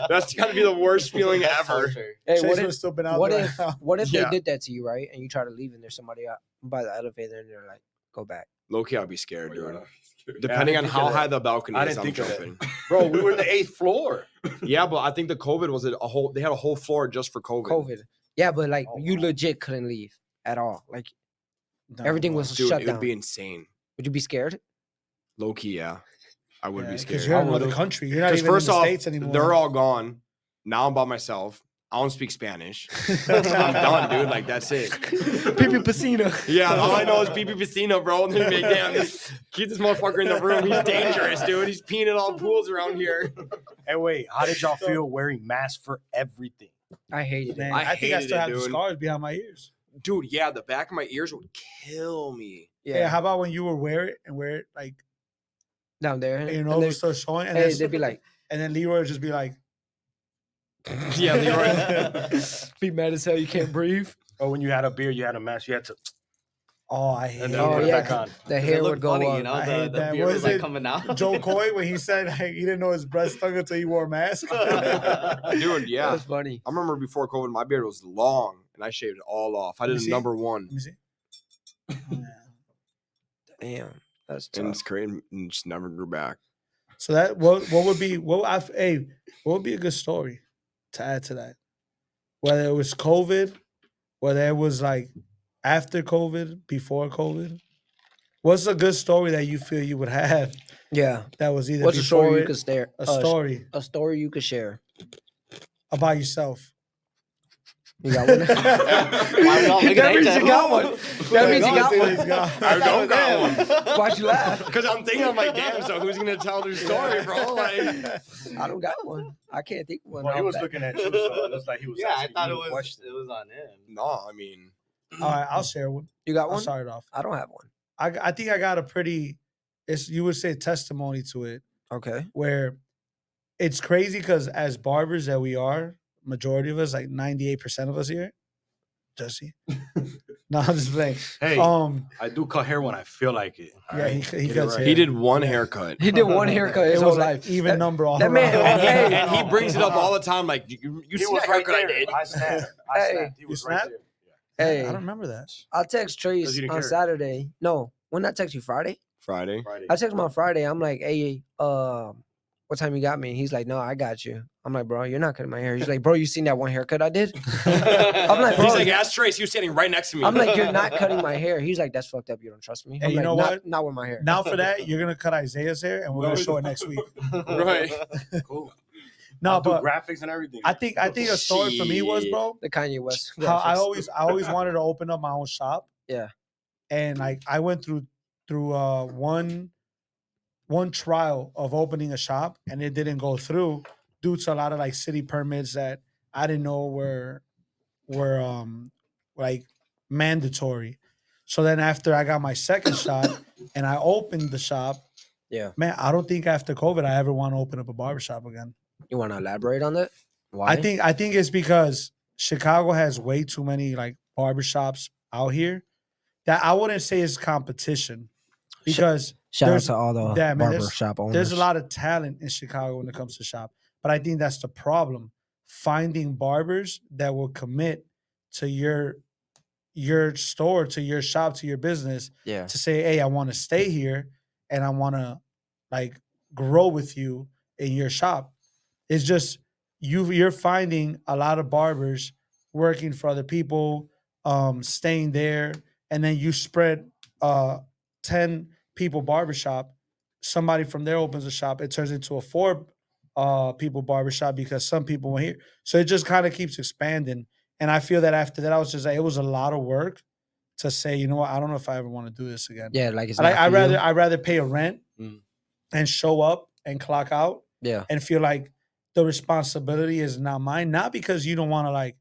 that's gotta be the worst feeling ever. Hey, Chase what would if have still been out what there. if what if Yeah. they did that to you, right? And you try to leave and there's somebody out by the elevator and they're like, go back. Low key, I'd be scared, dude. Yeah. Depending on think how of high that. the balcony I is, didn't I'm think of that. jumping. Bro, we were in the 8th floor. Yeah, but I think the COVID was a whole. They had a whole floor just for COVID. COVID. Yeah, but like Oh, you wow. legit couldn't leave at all. Like No, everything bro. was Dude, shut it down. would be insane. Would you be scared? Low key, yeah, I would be because scared. you're I in another would've. country. You're not Because even in first the off, States anymore. they're all gone. Now I'm by myself. I don't speak Spanish. I'm done, dude. Like that's it. Pipi Piscina. Yeah, all I know is Pipi Piscina, bro. And then damn, keep this motherfucker in the room. He's dangerous, dude. He's peeing in all pools around here. Hey, wait, how did y'all feel wearing masks for everything? I hated Man, it. I I think I hated still it, have the dude. scars behind my ears. Dude, yeah, the back of my ears would kill me. Yeah. How about when you would wear it like down there. your And nose they- would start showing, and hey, then they'd be like, and then Leroy would just be like, Yeah, Leroy. be mad as hell. You can't breathe. Or when you had a beard, you had a mask, you had to. oh, I hate And it. then Oh, put it yeah, back on. The It hair would looked go funny, up. you know, I the hate that. beard What was is like it? coming out. Joe Coy when he said like, he didn't know his breast stung until he wore a mask. Dude, yeah. That's funny. I remember before COVID, my beard was long and I shaved it all off. I Let me did see. number one. Let me see. Damn, that's And tough. it's great and just never grew back. So that what would be what would be a good story to add to that? Whether it was COVID, whether it was like after COVID, before COVID. What's a good story that you feel you would have Yeah. that was either What's a before story you it, could share? a story A story you could share. about yourself? You got one? Why we all looking That at means each you got other? one. That means you got He's one. got- I don't got one. Why'd you laugh? Because I'm thinking, I'm like, damn, so who's going to tell their story, bro? Like, I don't got one. I can't think of one. Well, he off was that. looking at you, so it was like he was. Yeah, I asking thought you it a was question. on him. no, I mean, All right, I'll share one. You got I'll one? start it off. I don't have one. I think I got a pretty, you would say testimony to it, Okay. where it's crazy because as barbers that we are, majority of us, like 98% of us here, Jesse. No, I'm just playing. Hey, I do cut hair when I feel like it. all Yeah, right? he Get it cuts right. hair. he did one haircut. He did one haircut his It whole was life. like even number all that man- around. hey, And he brings it up all the time. Like, you He see was that right haircut I there. did? I snapped. Hey, He you was right snapped? there. Hey, I don't remember that. I text Trace 'Cause you didn't on care. Saturday. No, when I text you Friday, Friday. Friday. I text him on Friday. I'm like, hey, what time you got me? He's like, no, I got you. I'm like, bro, you're not cutting my hair. He's like, bro, you seen that one haircut I did? I'm like, bro, He's like, ask Trace. He was standing right next to me. I'm like, you're not cutting my hair. He's like, that's fucked up. You don't trust me. Hey, I'm you like, know not, what? Not with my hair. Now for that, you're gonna cut Isaiah's hair, and we're gonna show it next week. Right. Cool. No, I'll do but graphics and everything. I think a story for me was, bro, The Kanye West. how I graphics. always wanted to open up my own shop. Yeah. And like I went through one trial of opening a shop, and it didn't go through due to a lot of like city permits that I didn't know were like mandatory. So then after I got my second shot and I opened the shop, Yeah. man, I don't think after COVID I ever want to open up a barbershop again. You want to elaborate on that? Why? I think it's because Chicago has way too many like barbershops out here that I wouldn't say is competition because Shout out there's- to all the yeah, man, barber shop owners. there's a lot of talent in Chicago when it comes to shop. But I think that's the problem. Finding barbers that will commit to your store, to your shop, to your business Yeah. to say, hey, I want to stay here and I want to like grow with you in your shop. It's just you're finding a lot of barbers working for other people, staying there, and then you spread 10 people barbershop. Somebody from there opens a shop, it turns into a 4 people barbershop because some people were here. So it just kind of keeps expanding. And I feel that after that, I was just like, it was a lot of work to say, you know what, I don't know if I ever want to do this again. Yeah, like it's Like not for you. I'd rather pay a rent Mm. and show up and clock out Yeah. and feel like the responsibility is not mine. Not because you don't want to like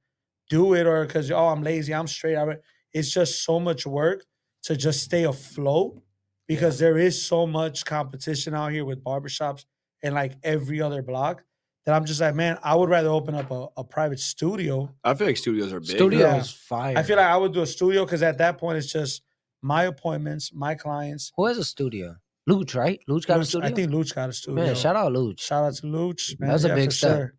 do it or because I'm lazy, I'm straight. It's just so much work to just stay afloat because there is so much competition out here with barbershops and like every other block that I'm just like, man, I would rather open up a private studio. I feel like studios are big. Studios Yeah. fire. I feel like I would do a studio because at that point it's just my appointments, my clients. Who has a studio? Luch, right? Luch got a Luch- studio. I think Luch got a studio. Man, shout out Luch. Shout out to Luch. Man. That's a Yeah, big for step. sure.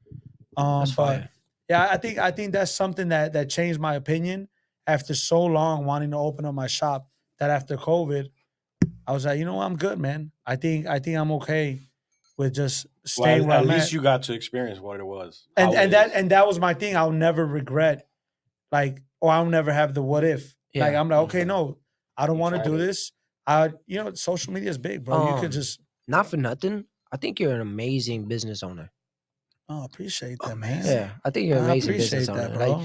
That's But fire. yeah, I think that's something that changed my opinion after so long wanting to open up my shop. That after COVID, I was like, you know what, I'm good, man. I think I'm okay with just staying Well, where at I'm least at. you got to experience what it was. and how it is. that was my thing. I'll never regret, like, or I'll never have the what if. Like Yeah. I'm like, okay, no, I don't You want to tried do it. this. Social media is big, bro. You could just Not for nothing. I think you're an amazing business owner. appreciate that, man. Yeah, I think you're an I amazing appreciate business that, owner. bro.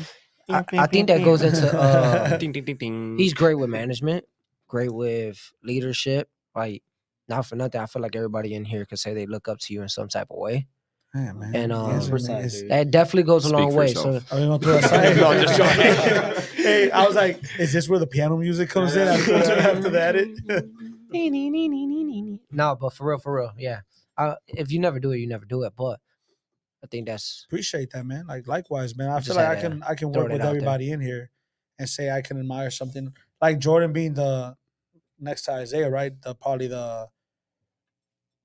Like, I think that goes into Ding, ding, ding, ding. he's great with management, great with leadership. Like, not for nothing, I feel like everybody in here could say they look up to you in some type of way. Yeah, man. And, The answer, man, 100%, is- dude. That definitely goes a Speak long for way. yourself. So Are you gonna throw that side? No, just joking. Hey, I was like, is this where the piano music comes in after the edit? no, but for real, yeah. If you never do it, you never do it. But I think that's Appreciate that, man. Like likewise, man. I Just feel like had I can throw work that with out there. everybody in here and say I can admire something. Like Jordan being the next to Isaiah, right? Probably the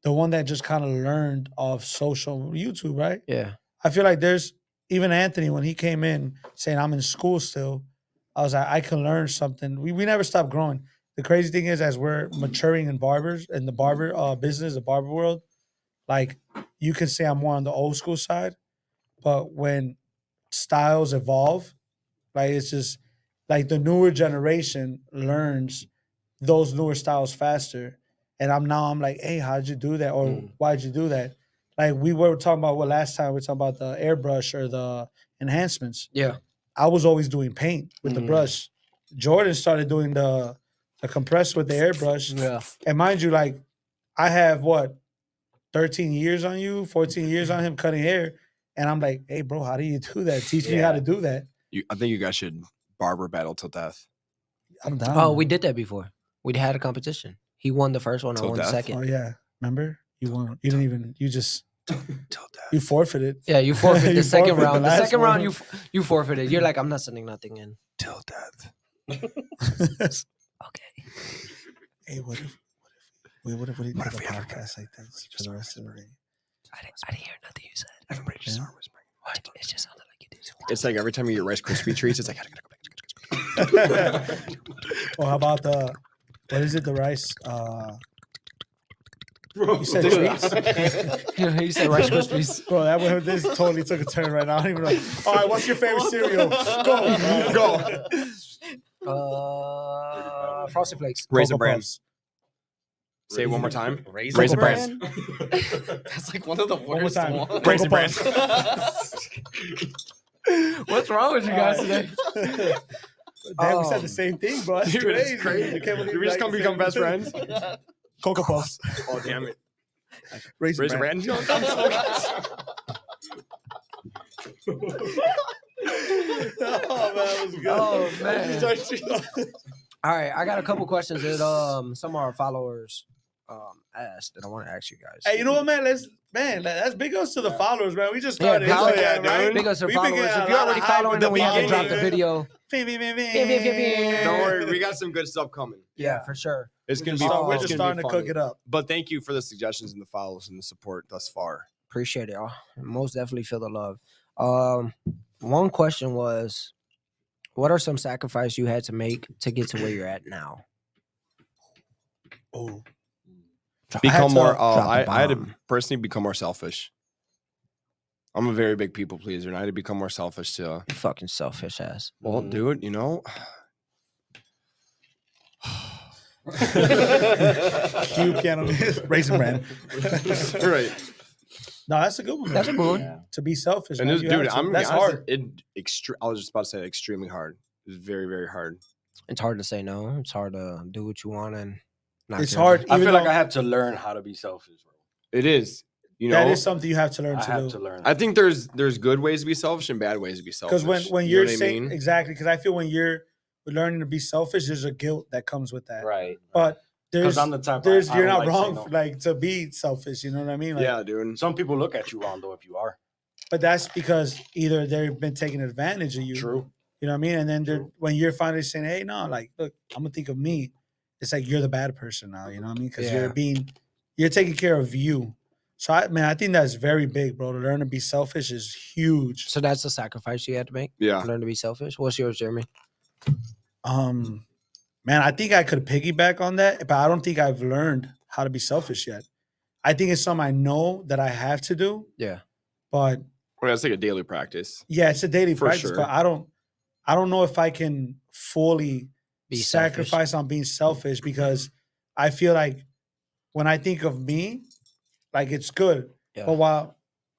one that just kind of learned of social YouTube, right? yeah. I feel like there's even Anthony when he came in saying I'm in school still. I was like, I can learn something. We never stop growing. The crazy thing is, as we're maturing in the barber business, the barber world, like you can say I'm more on the old school side, but when styles evolve, like it's just like the newer generation learns those newer styles faster. And I'm like, hey, how'd you do that? Or why'd you do that? Like we were talking about what last time we were talking about the airbrush or the enhancements. Yeah. I was always doing paint with the brush. Jordan started doing the compressor with the airbrush. Yeah. And mind you, like I have what 13 years on you, 14 years on him cutting hair. And I'm like, hey bro, how do you do that? Teach me how to do that. I think you guys should barber battle till death. I'm down. Oh, we did that before. We had a competition. He won the first one. I Till won the death? second. Oh yeah. Remember? You won. You didn't even you just Till death. you forforfeited. Yeah, you forfeited You the second forfeited the round. The last second round, one. you forfeited. You're like, I'm not sending nothing in. Till death. Okay. Hey, what if we did a podcast like this for the rest of the day? I didn't hear nothing you said. Everybody just start whispering. It just sounded like you did. It's like every time you eat Rice Krispie treats, it's like, gotta go back. Or how about the what is it? The rice? You said treats? You said Rice Krispies. Bro, that one this totally took a turn right now. I don't even know. All right, what's your favorite cereal? Go. Frosted Flakes. Raisin Cocoa Bran. Puffs. Say it one more time. Raisin Bran. That's like one of the One more worst time. ones. Raisin Bran. What's wrong with you guys today? Damn, we said the same thing, bro. That's Dude, crazy. it's crazy. I can't believe Did we just like come become the best same friends? thing. Cocoa Puffs. Oh, damn it. Raisin Raisin Bran. Bran? Oh, man, that was good. Oh, man. All right, I got a couple questions that some of our followers asked that I want to ask you guys. Hey, you know what, man? Let's big ups to the followers, man. We just Yeah, started. big ups- Instagram, yeah, right? dude. Big ups to We followers. been getting If a you're lot of already hype following with them, we have to beginning. drop the video. Don't worry, we got some good stuff coming. Yeah, for sure. It's gonna be. We're it's just gonna starting be to funny. cook it up. But thank you for the suggestions and the follows and the support thus far. Appreciate it, y'all. Most definitely feel the love. One question was, what are some sacrifices you had to make to get to where you're at now? Oh, Become more. drop a I had to bomb. personally become more selfish. I'm a very big people pleaser, and I had to become more selfish too. You fucking selfish ass. Well, dude, you know. cue piano, Raisin Bran. Right. No, that's a good one. That's a man. good one. Yeah. To be selfish, And man. this, You have dude, to. I'm gonna be that's honest, hard. I was just about to say extremely hard. It's very, very hard. It's hard to say no. It's hard to do what you want and not It's care. hard. I even feel like though I have to learn how to be selfish, bro. It is. You know, that is something you have to learn I to have do. to learn. I think there's good ways to be selfish and bad ways to be selfish. Because when You know you're what I saying mean? exactly, because I feel when you're learning to be selfish, there's a guilt that comes with that. right. But Because there's I'm the type. there's I you're don't not like saying wrong no. like to be selfish. You know what I mean? Like, Yeah, dude. Some people look at you wrong though if you are. But that's because either they've been taking advantage of you. True. You know what I mean? And then True. when you're finally saying, "Hey, no, like, look, I'm gonna think of me," it's like you're the bad person now. You know what I mean? Because Yeah. you're taking care of you. So I think that's very big, bro. To learn to be selfish is huge. So that's a sacrifice you had to make. Yeah. Learn to be selfish. What's yours, Jeremy? Man, I think I could piggyback on that, but I don't think I've learned how to be selfish yet. I think it's something I know that I have to do, Yeah. but Well, that's like a daily practice. yeah, it's a daily For practice. sure. But I don't know if I can fully Be selfish. sacrifice on being selfish because I feel like when I think of me, like it's good. Yeah. But while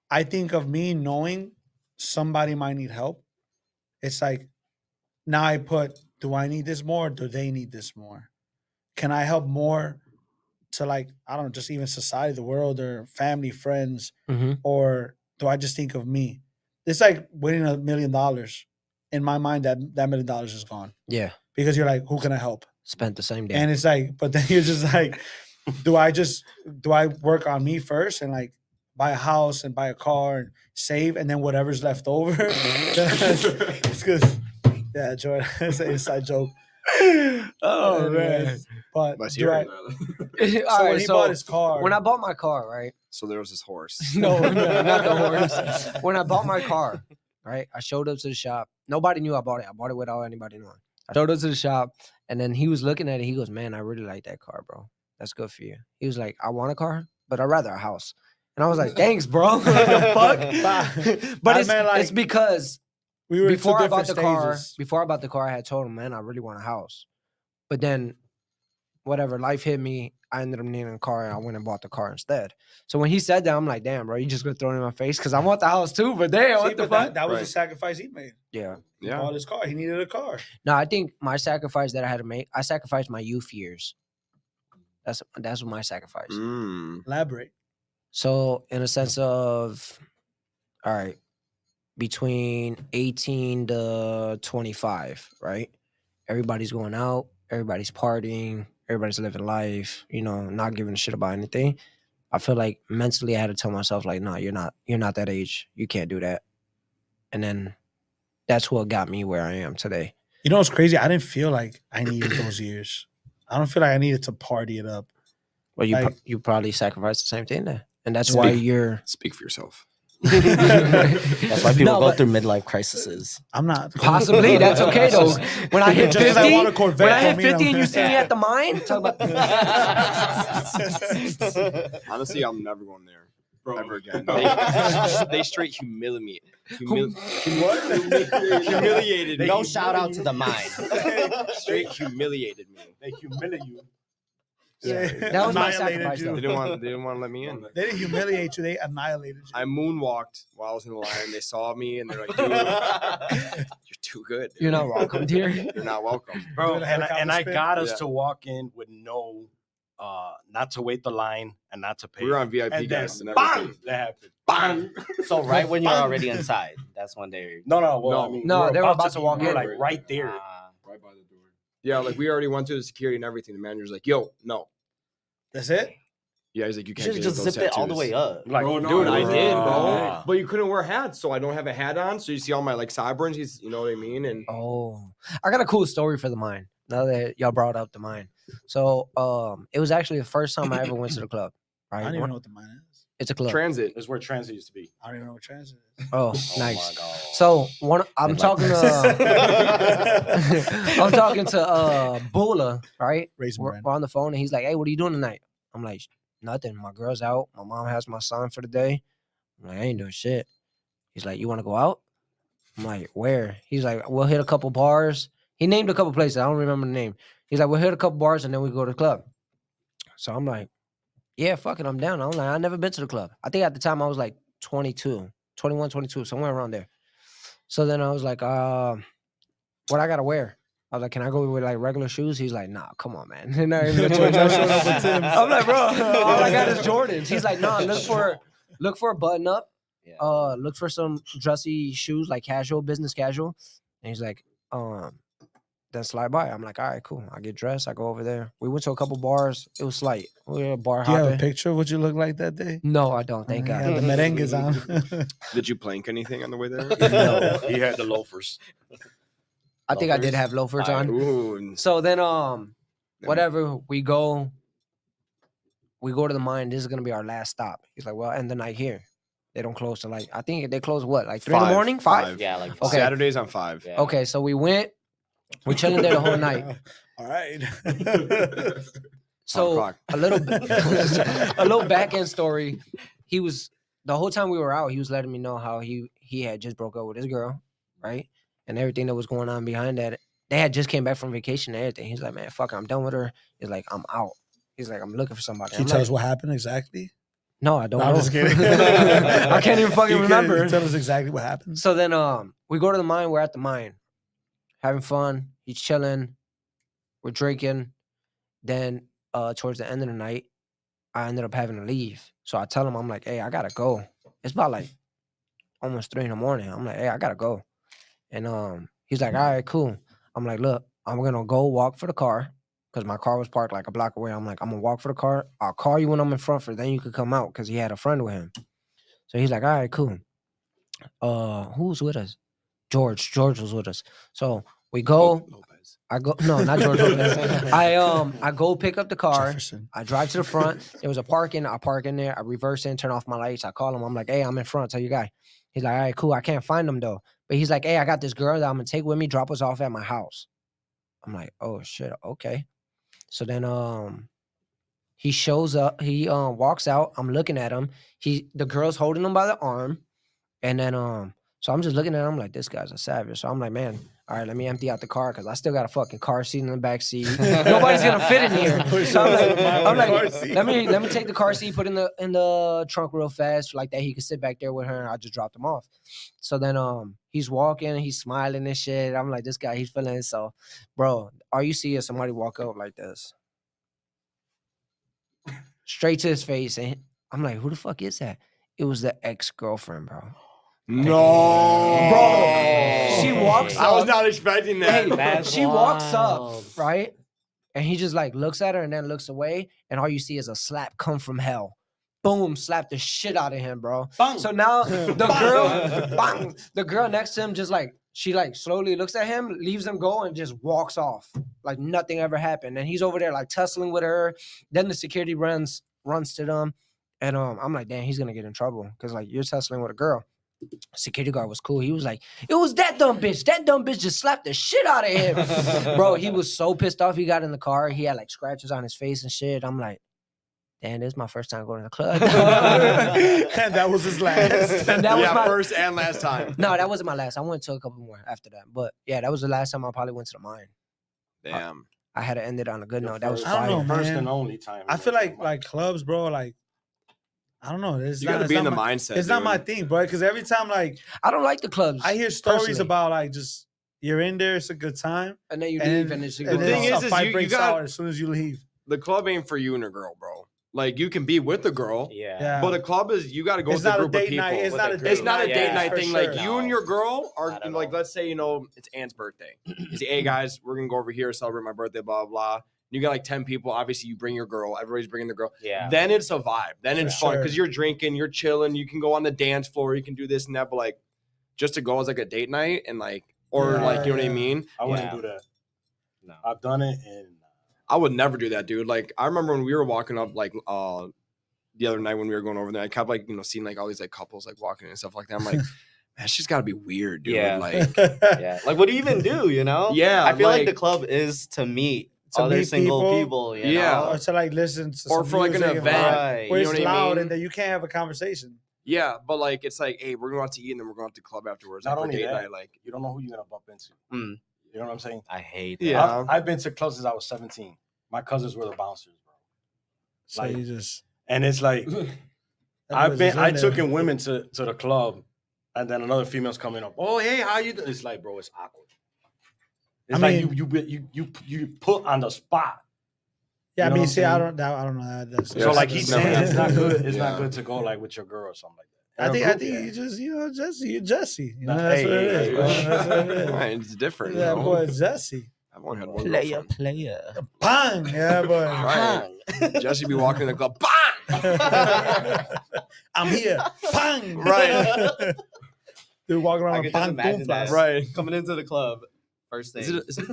I think of me knowing somebody might need help, it's like now I put, do I need this more? Or do they need this more? Can I help more to like, I don't know, just even society, the world, or family, friends, Mm-hmm. or do I just think of me? It's like winning $1 million. In my mind, that $1 million is gone Yeah. because you're like, who can I help? Spent the same day. And it's like, but then you're just like, do I work on me first and like buy a house and buy a car and save and then whatever's left over? It's because, yeah, Jordan, it's an inside joke. Oh, Anyways, But Let's do hear I, it. All so right, when he so bought his car, when I bought my car, right? So there was this horse. No, not the horse. When I bought my car, right? I showed up to the shop. Nobody knew I bought it. I bought it without anybody knowing. I showed it to the shop, and then he was looking at it. He goes, "Man, I really like that car, bro. That's good for you." He was like, "I want a car, but I'd rather a house." And I was like, "Thanks, bro." What the fuck? But I it's, meant, like, it's because We were before in I two bought different the car, stages. before I bought the car, I had told him, "Man, I really want a house." But then, whatever, life hit me. I ended up needing a car, and I went and bought the car instead. So when he said that, I'm like, "Damn, bro, you just gonna throw it in my face?" Because I want the house too. But damn, See, what the but fuck? that was the Right. sacrifice he made. Yeah. He Yeah. bought his car. He needed a car. No, I think my sacrifice that I had to make, I sacrificed my youth years. That's what my sacrifice. Elaborate. So in a sense of, all right, between 18 to 25, right? Everybody's going out, everybody's partying, everybody's living life, not giving a shit about anything. I feel like mentally I had to tell myself, like, no, you're not that age. You can't do that. And then that's what got me where I am today. You know what's crazy? I didn't feel like I needed those years. I don't feel like I needed to party it up. Well, Like- you probably sacrificed the same thing then. And that's why you're Speak for yourself. That's why people No, go but- through midlife crises. I'm not. possibly. That's okay though. When I hit Just 'cause I 50, want a Corvette when I hit don't mean 50 and I'm- you see me at the mine, talk about Honestly, I'm never going there Bro. ever again. They- They straight humiliate What? humiliated me. No shout out to the mine. Straight humiliated me. They humiliate you. Yeah. That was my Annihilated sacrifice, you. though. They didn't want to let me in. They didn't humiliate you. They annihilated you. I moonwalked while I was in the line. They saw me and they're like, "Dude, you're too good. you're not welcome here. You're not welcome." Bro, Doing a and helicopter I spin? got us Yeah. to walk in with no, not to wait the line and not to pay. We were on VIP and guests and bang, everything. that happened. Bang. So right when you're already inside, that's when they're No. Well, No. I mean, No, we they were about to walk we were in. like right there. Right by the door. Yeah, like we already went through the security and everything. The manager's like, "Yo, no." That's it? Yeah, he's like, "You You can't should get just those zip it all the tattoos." way up. Like, Bro, no, Dude, I no, did, no, bro. no. But you couldn't wear hats, so I don't have a hat on. So you see all my like sideburns. You know what I mean? And Oh, I got a cool story for the mine. Now that y'all brought up the mine. So it was actually the first time I ever went to the club. I Right? don't even know what the mine is. It's a club. transit. that's where transit used to be. I don't even know what transit is. Oh, Oh nice. my God. So I'm Midlife talking crisis. I'm talking to Bula, right? Raisin We're, Bran. we're on the phone and he's like, "Hey, what are you doing tonight?" I'm like, "Nothing. My girl's out. My mom has my son for the day." I'm like, "I ain't doing shit." He's like, "You want to go out?" I'm like, "Where?" He's like, "We'll hit a couple bars." He named a couple places. I don't remember the name. He's like, "We'll hit a couple bars and then we go to the club." So I'm like, "Yeah, fuck it. I'm down." I'm like, "I never been to the club." I think at the time I was like 21, 22, somewhere around there. So then I was like, what I gotta wear? I was like, "Can I go with like regular shoes?" He's like, "Nah, come on, man." You're not even gonna Y'all showed up with Timbs. I'm like, "Bro, all I got is Jordans." He's like, "No, look for a button up. Yeah. Look for some dressy shoes, like casual, business casual." And he's like, then slide by. I'm like, "All right, cool." I get dressed. I go over there. We went to a couple bars. It was slight. We were bar Do you have a hopping. picture of what you look like that day? No, I don't. Thank Yeah, God. the merengues on. Did you plank anything on the way there? No. He had the loafers. I think I did have loafers on. Ooh. So then, whatever, we go to the mine. This is gonna be our last stop. He's like, "Well, end the night here. They don't close till like, I think they close what, like 3 in the morning? 5? Yeah, like Okay. Saturdays on 5. Yeah. Okay, so we went. We chilling there the whole night. All right. So o'clock. a little a little back end story. He was the whole time we were out, he was letting me know how he had just broke up with his girl, right? And everything that was going on behind that. They had just came back from vacation and everything. He's like, "Man, fuck, I'm done with her." He's like, "I'm out." He's like, "I'm looking for somebody." Can you I'm tell like, us what happened exactly? No, I don't No, know. I'm just kidding. I can't even fucking You remember. Tell us exactly what happened. So then we go to the mine, we're at the mine, having fun, he's chilling, we're drinking. Then towards the end of the night, I ended up having to leave. So I tell him, I'm like, "Hey, I gotta go." It's about like almost 3 in the morning. I'm like, "Hey, I gotta go." And he's like, "All right, cool." I'm like, "Look, I'm gonna go walk for the car." Because my car was parked like a block away. I'm like, "I'm gonna walk for the car. I'll call you when I'm in front for it, then you could come out." Because he had a friend with him. So he's like, "All right, cool." Who was with us? George. George was with us. So we go. Lopez. I go. No, not George. Lopez. I go pick up the car. Jefferson. I drive to the front. There was a parking. I park in there. I reverse in, turn off my lights. I call him. I'm like, "Hey, I'm in front. Tell your guy." He's like, "All right, cool. I can't find him though." But he's like, "Hey, I got this girl that I'm gonna take with me. Drop us off at my house." I'm like, oh shit, okay. So then he shows up, he walks out. I'm looking at him. The girl's holding him by the arm. And then so I'm just looking at him like this guy's a savage. So I'm like, man, all right, let me empty out the car because I still got a fucking car seat in the back seat. Nobody's gonna fit in here. So I'm like, let me take the car seat, put in the trunk real fast, like that he could sit back there with her, and I just dropped him off. So then he's walking, he's smiling and shit. I'm like, this guy, he's feeling himself. Bro, all you see is somebody walk up like this. Straight to his face. And I'm like, who the fuck is that? It was the ex-girlfriend, bro. No, Bro, she walks I was up. not expecting that. Hey, That's she walks up, wild. right? And he just like looks at her and then looks away. And all you see is a slap come from hell. Boom, slap the shit out of him, bro. Bang. So now the girl next to him just like, she like slowly looks at him, leaves him go, and just walks off. Like nothing ever happened. And he's over there like tussling with her. Then the security runs to them. And I'm like, damn, he's gonna get in trouble. Cause like you're tussling with a girl. Security guard was cool. He was like, it was that dumb bitch. That dumb bitch just slapped the shit out of him. Bro, he was so pissed off. He got in the car. He had like scratches on his face and shit. I'm like, damn, this is my first time going to the club. And that was his last. And that was my first and last time. No, that wasn't my last. I went to a couple more after that. But yeah, that was the last time I probably went to the mine. Damn. I had to end it on a good note. That was I don't fire. know, First man. and only time. I feel like clubs, bro. Like, I don't know. It's You not, gotta it's be in not the my, mindset. It's not my dude. thing, bro. Because every time, like, I don't like the clubs. I hear stories personally. about like just you're in there, it's a good time, And then you leave and it's and going then thing on. is a fight you breaks got- out as soon as you leave. The club ain't for you and a girl, bro. Like you can be with the girl, Yeah. Yeah. but a club is you got to go It's with a not a group of date people. night. It's with not a a group. date It's not a night. date Yeah, night for thing. sure. Like you and your girl are Not at like, all. let's say it's Anne's birthday. You say, hey guys, we're gonna go over here celebrate my birthday, blah blah blah. You got like 10 people. Obviously, you bring your girl. Everybody's bringing the girl. Yeah. Then it's a vibe. Then it's For fun because sure. you're drinking, you're chilling. You can go on the dance floor. You can do this and that. But like, just to go as like a date night and like, or Yeah, like, you know what I yeah. mean? I wouldn't Yeah. do that. No. I've done it, and I would never do that, dude. Like, I remember when we were walking up, like, the other night when we were going over there, I kept like, seeing like all these like couples like walking and stuff like that. I'm like, man, it's just got to be weird, dude. Yeah. Like, Yeah. Like, what do you even do? You know? yeah, I feel like the like- club is to meet To other meet single people. You Yeah. know? Or to like listen to Or some for, like, an music and event, vibe, Right. where you know it's what I loud mean? and then you can't have a conversation. yeah, but like, it's like, hey, we're going out to eat and then we're going out to the club afterwards. Not Like, for only date that, night, like, you don't know who you're gonna bump into. Mm. You know what I'm saying? I hate that. Yeah. I've been to clubs since I was 17. My cousins were the bouncers, bro. So Like- you just And it's like I took in women to the club, and then another female's coming up. Oh, hey, how you doing? It's like, bro, it's awkward. It's I like mean- you put on the spot. Yeah, You I know mean, what see, I'm I saying? don't know. That's, Yeah, So like it's he's never saying, it's not happened. good. It's Yeah. not good to go like with your girl or something like that. I In a think group, you just Jesse. You're Jesse. You know, Nah, that's hey, what it hey, is, hey, bro. hey. That's what it is. right, it's different. That you know? boy Jesse. I've only had one Player, girlfriend. player. Bang! Yeah, boy. Right. Jesse be walking in the club, bang! I'm here. Bang! Right. Dude walking I around could with just bang imagine boom that. flash. Right. Coming into the club, first thing. Is it,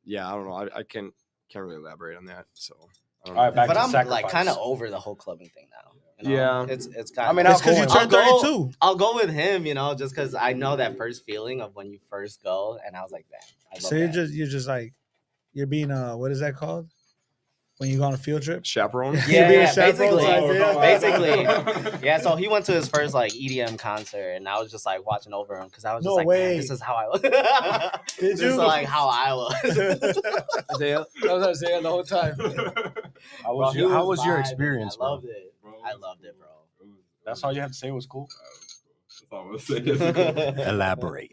yeah. I don't know. I can't really elaborate on that. So. I don't All right, know. back But to I'm sacrifice. like kind of over the whole clubbing thing now. You know? Yeah. It's kind I mean, It's because you I'll turned go- 32. I'll go with him, just because I know that first feeling of when you first go, and I was like, man, I love So that. you're just like you're being what is that called? When you go on a field trip? Chaperone. Yeah, being a yeah, chaperone basically, to basically. Yeah, so he went to his first like EDM concert, and I was just like watching over him because I was just No like, way. man, this is how I was. Did This is you? like how I was. Isaiah. That was Isaiah the whole time. How was Bro, your, he how was your vibing. experience, I bro? loved it. I loved it, bro. That's all you have to say was cool. That's all I was saying. Elaborate.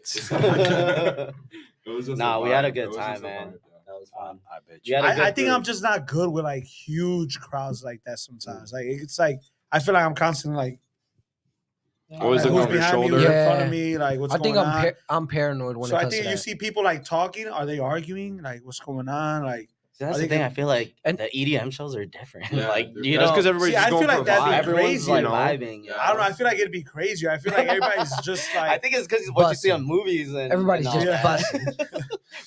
It was just Nah, a we had a vibe. good It was time, just a man. vibe, yeah. That was fun. I bet You you. had a good I think group. I'm just not good with like huge crowds like that sometimes. Like it's like I feel like I'm constantly like Always who's looking over your behind me, shoulder. who's in front Yeah. of me, like what's I think going on. I'm paranoid when So it I comes think to you that. see people like talking. Are they arguing? Like what's going on? Like See, that's I the think thing. it- I feel like And- the EDM shows are different. Yeah, like they're- you That's know, because everybody's See, just I going feel for like a that'd be vibe. everyone's crazy, like you know? vibing. You know? I don't know. I feel like it'd be crazier. I feel like everybody's just like I think it's because what you see on Busting. movies and Everybody's and all just that. busting.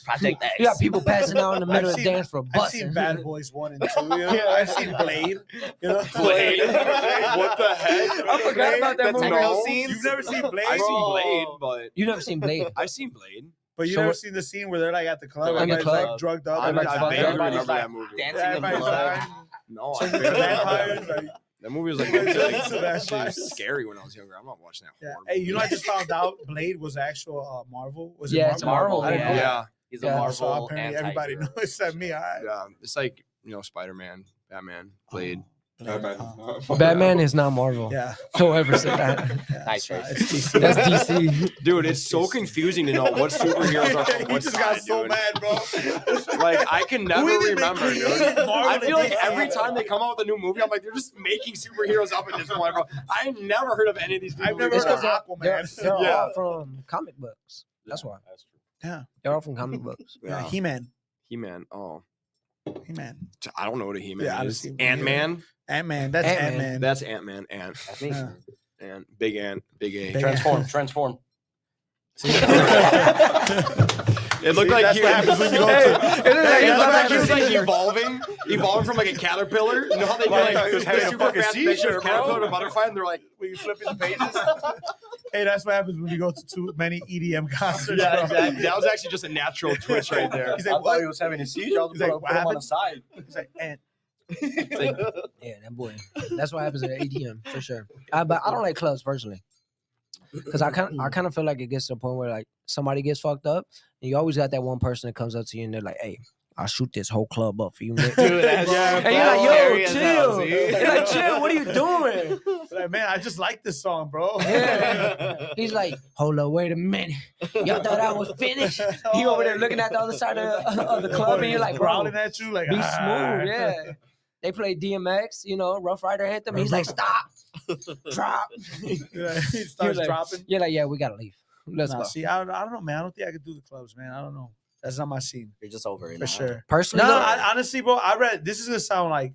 Project X. You got people passing out in the middle of the seen- dance floor, I've seen busting. Bad Boys 1 and 2. You know? I've seen Blade. You know, Blade. What the heck? I forgot about that The movie. techno No. scenes. You've never seen Blade? I've seen Bro. Blade, but You never seen Blade? I've seen Blade. But you So never what- seen the scene where they're like at the club, They're like in the everybody's like club. drugged up, I everybody's vaguely dying, everybody's remember like that movie. dancing yeah, in the everybody's blood. dying. No, I Turns into barely remember vampires, that. like, That movie was like Turns really into vampires. actually scary when I was younger. I'm not watching that. yeah. Horrible Hey, you know, I movie. just found out Blade was actual Marvel. Was it Yeah, Marvel? it's a Marvel, I didn't know yeah. that. Yeah, He's a Yeah. Marvel. So apparently everybody anti-hero. knows except me. All right. yeah. It's like Spider-Man, Batman, Blade. Batman. Batman is not Marvel. Yeah. Don't ever say that. Yeah, Nice so choice. it's DC. That's DC. Dude, it's so confusing to know what superheroes are from He what just side, got so dude. mad, bro. Like I can never even remember, created dude. Marvel I and feel like DC? every time they come out with a new movie, I'm like, they're just making superheroes up at this point, bro. I never heard of any of these people. I've never It's heard of 'cause they're Aquaman. all Yeah. from comic books. That's why. That's true. Yeah. They're all from comic books. Yeah. He-Man. He-Man. Oh, He-Man. I don't know what a He-Man Yeah, I is. just- Ant-Man. Ant-Man. That's Ant-Man. Ant-Man. That's Ant-Man. Ant. That's me. Yeah. Ant. Big Ant. Big A. Big Transform. It looked See, like that's he what happens when you go Hey, to- it Hey, looked like that's he was what like happens. evolving from like a caterpillar. You know how they do Well, I like thought he was having a super fucking fast seizure, picture of bro. caterpillar to butterfly, and they're like, When you flip the pages. Hey, that's what happens when you go to too many EDM concerts. yeah, bro. exactly. That was actually just a natural twitch right there. He's I like, thought what? he was having a seizure. I was He's like, gonna what put him on the happened? side. He's like, Ant. Yeah, that boy. That's what happens at ATM for sure. But I don't like clubs personally, because I kind of feel like it gets to the point where like somebody gets fucked up, and you always got that one person that comes up to you and they're like, "Hey, I'll shoot this whole club up for you." Nick." Dude, that's And you're like, scary "Yo, as hell, chill." see? You're like, "Chill. What are you doing?" Like, man, I just like this song, bro. Yeah. He's like, "Hold up, wait a minute. Y'all thought I was finished?" He over there looking at the other side of the club, and you're like, "Bro, growling at you, like, be "Ah." smooth." Yeah. They play DMX, Rough Rider anthem. He's like, "Stop, drop." He starts like- dropping. You're like, "Yeah, we gotta leave. Let's Nah, go." see, I don't know, man. I don't think I could do the clubs, man. I don't know. That's not my scene You're just over it for now. sure. Personally, No, though, honestly, bro, this is gonna sound like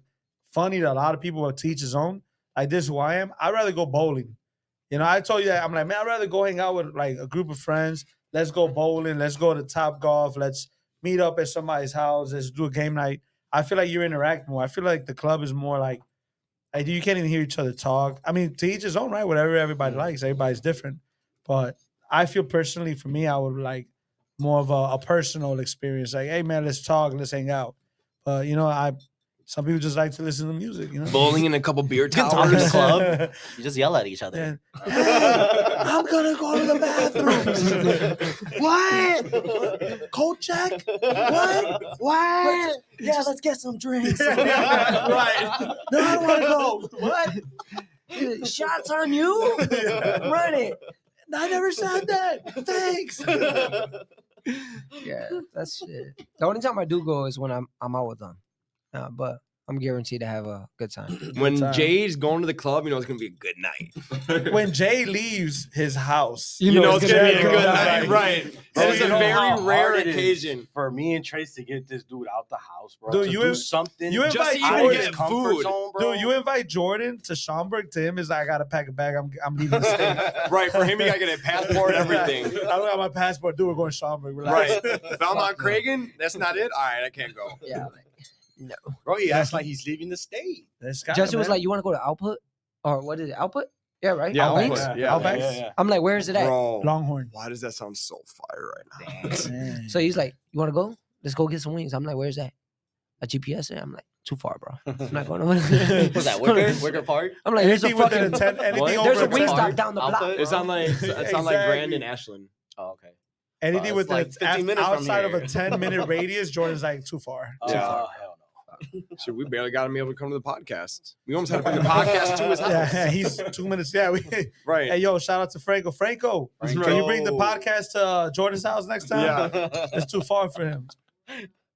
funny to a lot of people who teach his own. Like this, is who I am. I'd rather go bowling. I told you that I'm like, man, I'd rather go hang out with like a group of friends. Let's go bowling. Let's go to Top Golf. Let's meet up at somebody's house. Let's do a game night. I feel like you're interacting more. I feel like the club is more like you can't even hear each other talk. I mean, to each his own, right? Whatever everybody likes, everybody's different. But I feel personally, for me, I would like more of a personal experience. Like, hey man, let's talk, let's hang out. But some people just like to listen to music. Bowling in a couple beer can talk in the towers. club. You just yell at each other. Yeah. I'm gonna go to the bathroom. What? Cold check? What? Yeah, let's get some drinks. Right. No, I don't want to go. what? Shots on you? Run it. I never said that. Thanks. Yeah, that's shit. The only time I do go is when I'm out with them. But I'm guaranteed to have a good time. When time. Jay's going to the club, it's gonna be a good night. When Jay leaves his house, You know it's gonna be a good night. night, right? Bro, That is a you know very how rare hard it is occasion. for me and Trace to get this dude out the house, bro. Dude, to you do in- something. you Just invite to out even of Jordan, his get comfort food. zone, bro. dude, you invite Jordan to Schaumburg. To him is I gotta pack a bag. I'm leaving the state. Right, for him, you gotta get a passport, everything. I don't have my passport. Dude, we're going to Schaumburg. Relax. Right. Belmont Cragen, that's not it? All right, I can't go. Yeah. Like, no. Bro, he acts like he's leaving the state. This guy, Jesse was man. like, "You want to go to Output? Or what is it? Output? Yeah, right? Yeah, Outbanks? Output. Yeah. Outbanks? I'm like, "Where is it at?" Bro, Longhorn. why does that sound so fire right now? Man. So he's like, "You want to go? Let's go get some wings." I'm like, "Where's that?" A GPS there. I'm like, "Too far, bro. I'm not going to." Was that Wicker Park? I'm like, "There's a Anything within fucking a 10, anything What? over there's a a 10 Wingstop down the block." Output? It's on like Exactly. Grand and Ashland. Oh, okay. Anything it's within like 15 minutes from outside of a here. 10-minute radius, Jordan's like too far. Oh, Yeah. hell no. Shit, we barely got him able to come to the podcast. We almost had to bring the podcast to his house. Yeah, he's 2 minutes. Yeah, Right. hey, yo, shout out to Franco. Franco, can you bring the podcast to Jordan's house next time? Yeah. It's too far for him.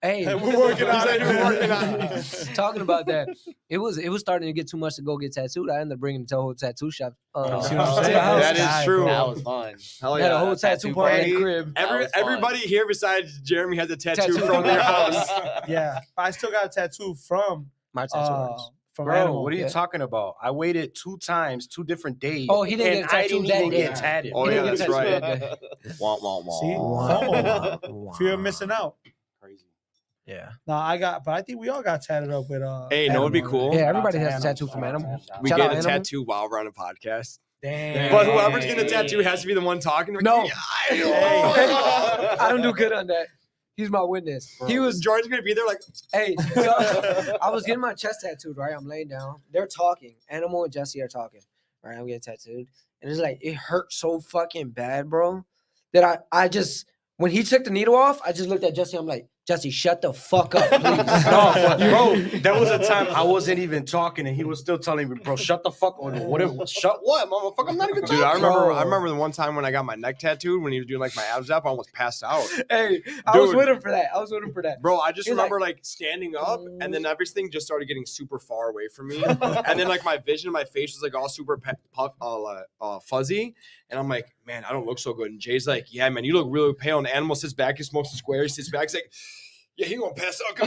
Hey, Hey, we're working on it. We're working on it. Talking about that, it was starting to get too much to go get tattooed. I ended up bringing him to a whole tattoo shop. See what I'm to saying? the house. That is Guy, true. bro. That was fun. Hell Had a yeah. whole tattoo tattoo party at party. the crib. That was fun. Everybody here besides Jeremy has a tattoo Tattoo from their house. Yeah, I still got a tattoo from My tattoo artist. from Bro, Animal. what are you Yeah. talking about? I waited 2 times, 2 different days. Oh, he didn't and get I tattooed didn't even that get day. tatted. Oh, He yeah, didn't that's get right. tattooed that day. Wah, wah, wah. See? Wow. Fear of missing out. Crazy. Yeah. No, but I think we all got tatted up with Hey, you know what'd be Animal, cool? Yeah, everybody Shout out has to a tattoo Animal. from Animal. We Shout get out a Animal. tattoo while we're on a podcast. Damn. But whoever's getting the tattoo has to be the one talking. Like, No. "Yeah, I don't do good on that. He's my witness. He was Jordan's gonna be there like, Hey, so I was getting my chest tattooed, right? I'm laying down. They're talking. Animal and Jesse are talking. Right? I'm getting tattooed. And it's like, it hurt so fucking bad, bro, that I just, when he took the needle off, I just looked at Jesse. I'm like, Jesse, shut the fuck up, please. No, but bro, there was a time I wasn't even talking, and he was still telling me, bro, shut the fuck up. Whatever, shut what, motherfucker? I'm not even talking. dude, I Bro. remember the one time when I got my neck tattooed when he was doing like my abs up, I almost passed out. Hey, I was Dude. with him for that. Bro, I just He's like- remember like standing up and then everything just started getting super far away from me. And then like my vision of my face was like all super fuzzy. And I'm like, man, I don't look so good. And Jay's like, yeah, man, you look really pale. And the animal sits back, he smokes a square, he sits back, he's like, yeah, he gonna pass out.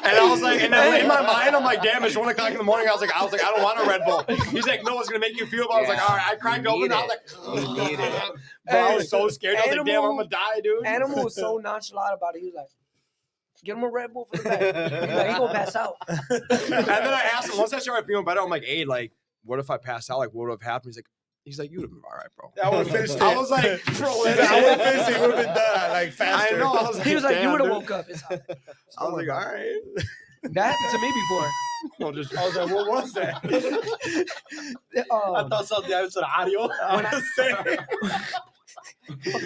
And I was like, and then in my mind, I'm like, damn, it's 1 o'clock in the morning. I was like, I don't want a Red Bull. He's like, no, it's gonna make you feel. I was like, all right, I cracked You open. need I was like, You need it. bro, I was so scared. I was like, damn, I'm Animal- gonna die, dude. Animal was so nonchalant about it. He was like, get him a Red Bull for the back. He's like, he gonna pass out. And then I asked him, once I started feeling better, I'm like, hey, like, what if I passed out? Like, what would have happened? He's like, you would have been all right, bro. I would have finished it. I was like, bro, I would have finished it. It would have been done like faster. I know. I was like, He was like, you damn, would have dude. woke up. It's all right. I was like, all right. That happened to me before. I'll just, I was like, what was that? I thought something I was the audio. When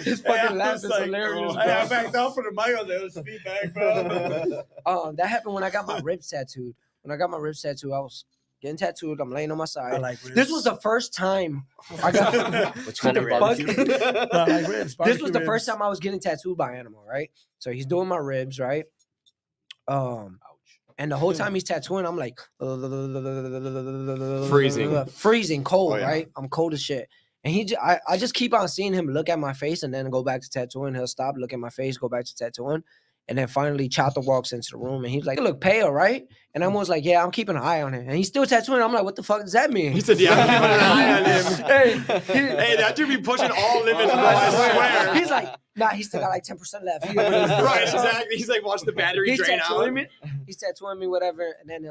His fucking laugh is hilarious, Hey, I bro. backed off for the mic. I was like, it was feedback, bro. That happened when I got my ribs tattooed. When I got my ribs tattooed, I was getting tattooed. I'm laying on my side. I like ribs. This was the first time I got. Which kind of Fuck. barbecue? I like ribs. This was the Barbecue first ribs. time I was getting tattooed by Animal, right? So he's doing my ribs, right? And the whole time he's tattooing, I'm like freezing cold, Oh, yeah. right? I'm cold as shit. And I just keep on seeing him look at my face and then go back to tattooing. He'll stop, look at my face, go back to tattooing. And then finally Chata walks into the room and he's like, you look pale, right? And I'm always like, yeah, I'm keeping an eye on him. And he's still tattooing. I'm like, what the fuck does that mean? he said, yeah, I'm keeping an eye on him. Hey, Hey, that dude be pushing all limits, bro. I swear. He's like, nah, he's still got like 10% left. Right, exactly. He's like, watch the battery He's drain out. tattooing me. He's tattooing me, whatever. And then